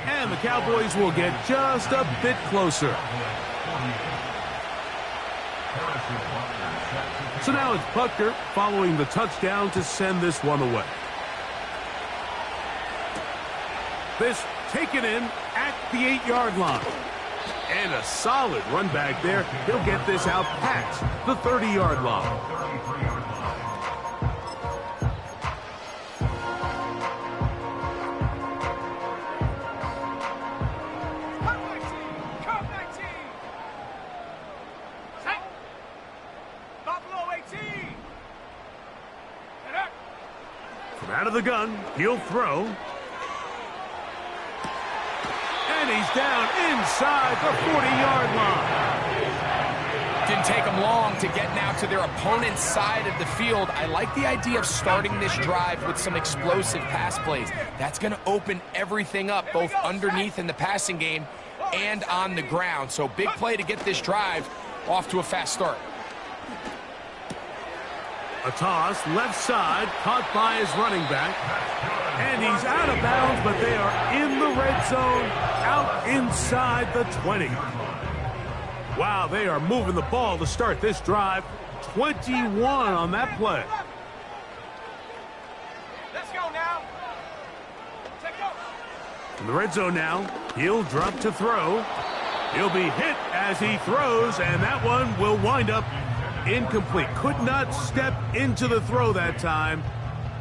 Speaker 2: And the Cowboys will get just a bit closer. So now it's Butker following the touchdown to send this one away. This taken in at the 8-yard line. And a solid run back there. He'll get this out past the 30-yard line. Out of the gun, he'll throw. And he's down inside the 40-yard line.
Speaker 1: Didn't take them long to get now to their opponent's side of the field. I like the idea of starting this drive with some explosive pass plays. That's going to open everything up, both underneath in the passing game and on the ground. So big play to get this drive off to a fast start.
Speaker 2: A toss, left side, caught by his running back. And he's out of bounds, but they are in the red zone, out inside the 20. Wow, they are moving the ball to start this drive. 21 on that play.
Speaker 3: Let's go now. Take off.
Speaker 2: In the red zone now, he'll drop to throw. He'll be hit as he throws, and that one will wind up incomplete. Could not step into the throw that time.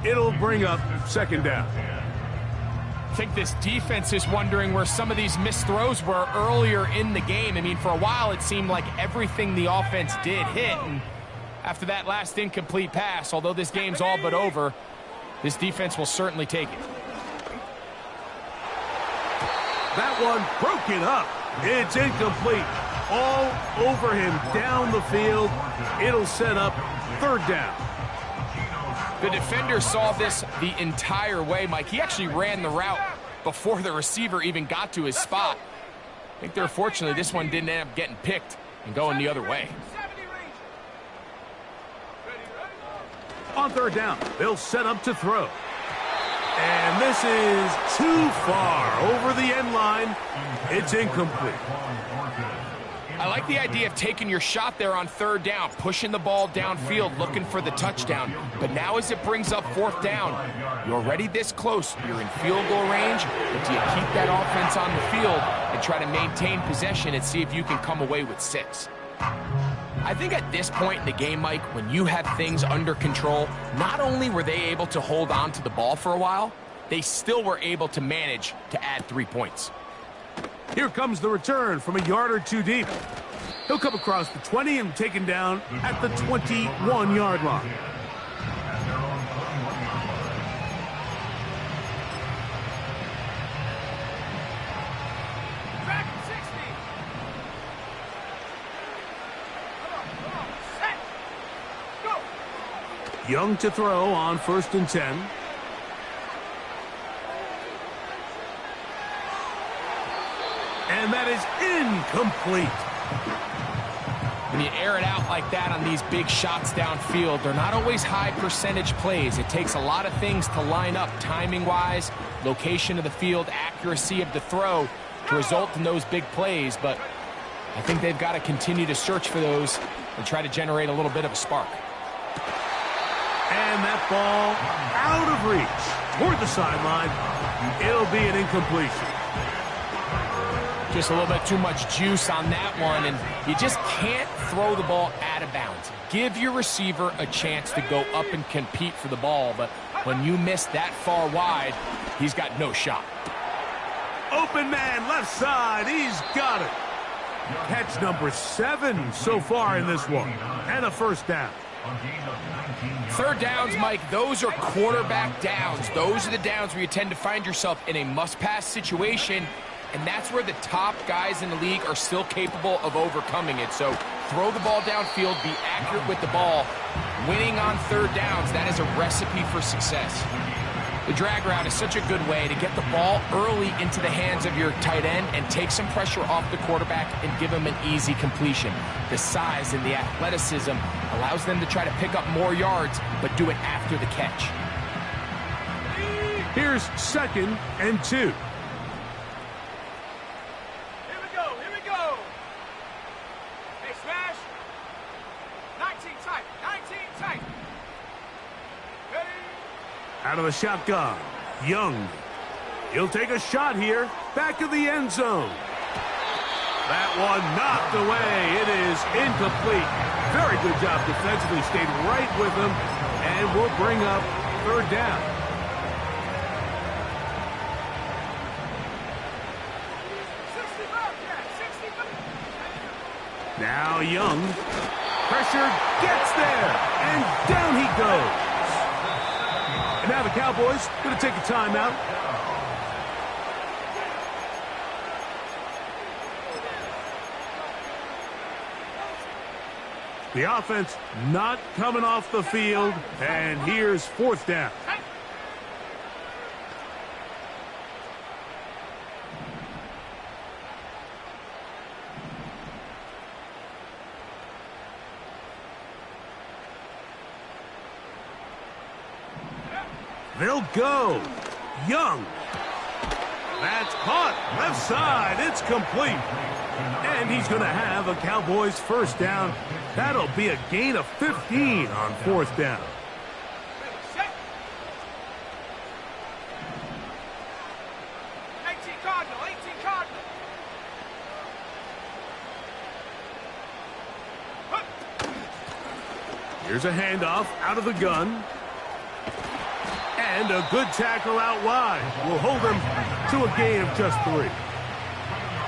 Speaker 2: It'll bring up second down.
Speaker 1: I think this defense is wondering where some of these missed throws were earlier in the game. I mean, for a while it seemed like everything the offense did hit, and after that last incomplete pass, although this game's all but over, this defense will certainly take it.
Speaker 2: That one broken up. It's incomplete. All over him down the field. It'll set up third down.
Speaker 1: The defender saw this the entire way, Mike. He actually ran the route before the receiver even got to his spot. I think they're fortunately this one didn't end up getting picked and going the other way.
Speaker 2: On third down, they'll set up to throw. And this is too far over the end line. It's incomplete.
Speaker 1: I like the idea of taking your shot there on third down, pushing the ball downfield, looking for the touchdown. But now as it brings up fourth down, you're already this close. You're in field goal range, but do you keep that offense on the field and try to maintain possession and see if you can come away with 6? I think at this point in the game, Mike, when you have things under control, not only were they able to hold on to the ball for a while, they still were able to manage to add 3 points.
Speaker 2: Here comes the return from a yard or two deep. He'll come across the 20 and taken down at the 21-yard line.
Speaker 3: Back at 60. Come on, set. Go.
Speaker 2: Young to throw on 1st and 10. And that is incomplete.
Speaker 1: When you air it out like that on these big shots downfield, they're not always high percentage plays. It takes a lot of things to line up timing-wise, location of the field, accuracy of the throw to result in those big plays. But I think they've got to continue to search for those and try to generate a little bit of a spark.
Speaker 2: And that ball out of reach toward the sideline. It'll be an incompletion.
Speaker 1: Just a little bit too much juice on that one, and you just can't throw the ball out of bounds. Give your receiver a chance to go up and compete for the ball, but when you miss that far wide, he's got no shot.
Speaker 2: Open man, left side, he's got it. Catch number 7 so far in this one, and a first down.
Speaker 1: Third downs, Mike, those are quarterback downs. Those are the downs where you tend to find yourself in a must-pass situation, and that's where the top guys in the league are still capable of overcoming it. So throw the ball downfield, be accurate with the ball. Winning on third downs, that is a recipe for success. The drag route is such a good way to get the ball early into the hands of your tight end and take some pressure off the quarterback and give him an easy completion. The size and the athleticism allows them to try to pick up more yards, but do it after the catch.
Speaker 2: Here's 2nd and 2.
Speaker 3: Here we go. Hey, smash. 19 tight, 19 tight. Ready?
Speaker 2: Out of the shotgun, Young. He'll take a shot here, back of the end zone. That one knocked away. It is incomplete. Very good job defensively. Stayed right with him, and will bring up third down.
Speaker 3: 60 Bobcat, 60 Bobcat.
Speaker 2: Now Young. Pressure gets there, and down he goes. And now the Cowboys going to take a timeout. The offense not coming off the field, and here's 4th down. They'll go. Young. That's caught. Left side. It's complete. And he's going to have a Cowboys first down. That'll be a gain of 15 on 4th down.
Speaker 3: Set. 18 Cardinal, 18 Cardinal.
Speaker 2: Here's a handoff out of the gun. And a good tackle out wide will hold him to a gain of just 3.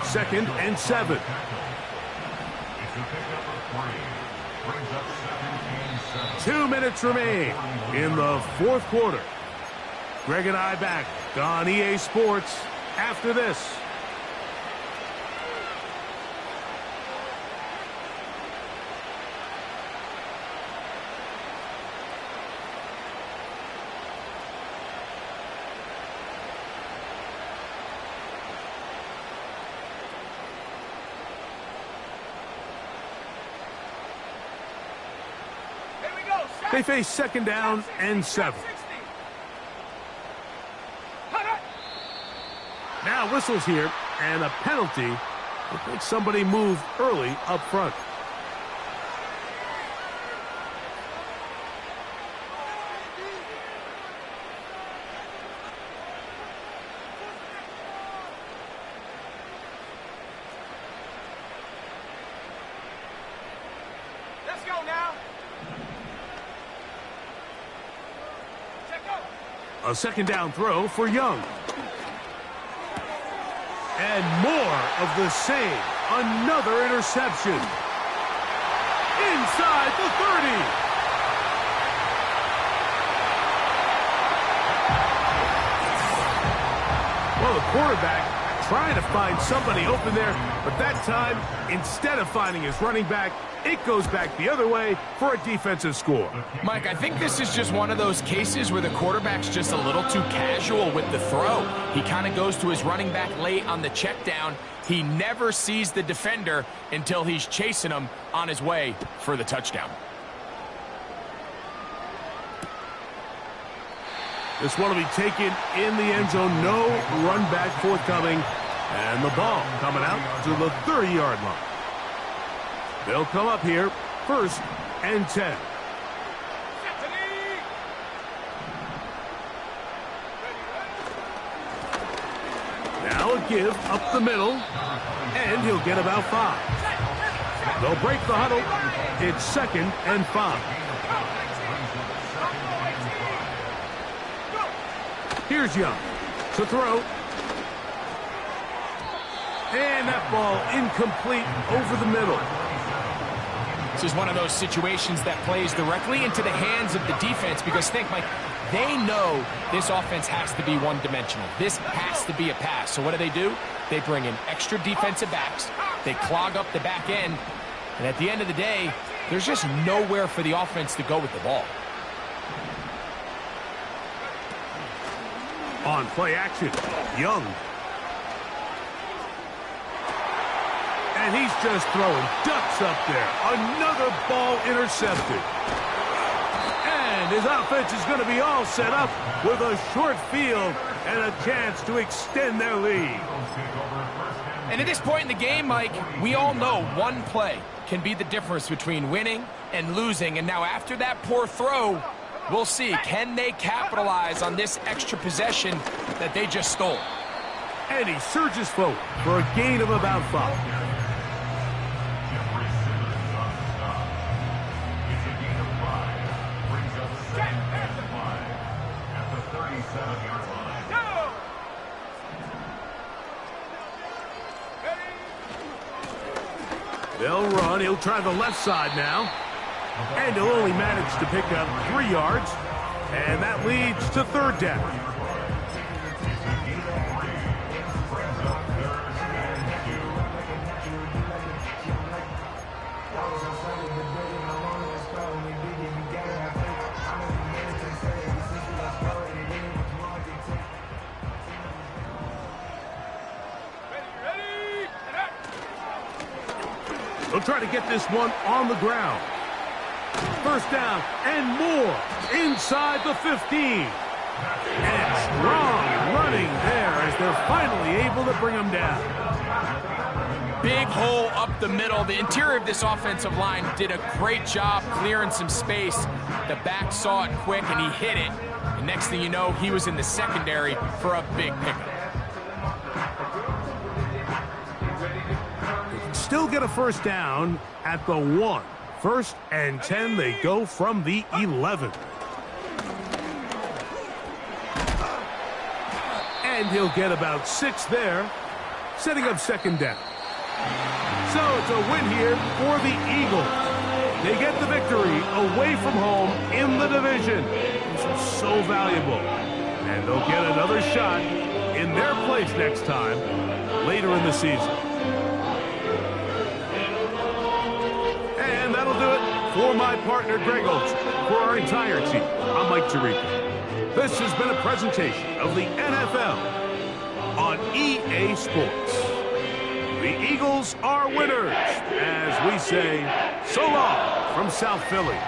Speaker 2: 2nd and 7. 2 minutes remain in the 4th quarter. Greg and I back on EA Sports after this. They face 2nd down and 7. Now whistles here, and a penalty. Looks like somebody moved early up front.
Speaker 3: Let's go now.
Speaker 2: A 2nd down throw for Young. And more of the same. Another interception. Inside the 30. Well, the quarterback trying to find somebody open there, but that time, instead of finding his running back, it goes back the other way for a defensive score.
Speaker 1: Mike, I think this is just one of those cases where the quarterback's just a little too casual with the throw. He kind of goes to his running back late on the check down. He never sees the defender until he's chasing him on his way for the touchdown.
Speaker 2: This one will be taken in the end zone. No run back forthcoming. And the ball coming out to the 30-yard line. They'll come up here, 1st and 10. Now a give up the middle, and he'll get about 5. They'll break the huddle. It's 2nd and 5. Here's Young to throw. And that ball incomplete over the middle.
Speaker 1: This is one of those situations that plays directly into the hands of the defense because think, Mike, they know this offense has to be one-dimensional. This has to be a pass. So what do? They bring in extra defensive backs. They clog up the back end. And at the end of the day, there's just nowhere for the offense to go with the ball.
Speaker 2: On play action, Young. And he's just throwing ducks up there. Another ball intercepted. And his offense is going to be all set up with a short field and a chance to extend their lead.
Speaker 1: And at this point in the game, Mike, we all know one play can be the difference between winning and losing. And now after that poor throw, we'll see, can they capitalize on this extra possession that they just stole?
Speaker 2: And he surges forward for a gain of about 5. They'll run. He'll try the left side now. And he'll only manage to pick up 3 yards. And that leads to 3rd down. They'll try to get this one on the ground. 1st down and more inside the 15. And strong running there as they're finally able to bring him down.
Speaker 1: Big hole up the middle. The interior of this offensive line did a great job clearing some space. The back saw it quick and he hit it. And next thing you know, he was in the secondary for a big pickup.
Speaker 2: Still get a 1st down at the 1. 1st and 10, they go from the 11. And he'll get about 6 there, setting up 2nd down. So it's a win here for the Eagles. They get the victory away from home in the division. This is so valuable. And they'll get another shot in their place next time later in the season. And that'll do it for my partner, Greg Olson. For our entire team, I'm Mike Tirico. This has been a presentation of the NFL on EA Sports. The Eagles are winners, as we say, so long from South Philly.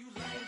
Speaker 5: you like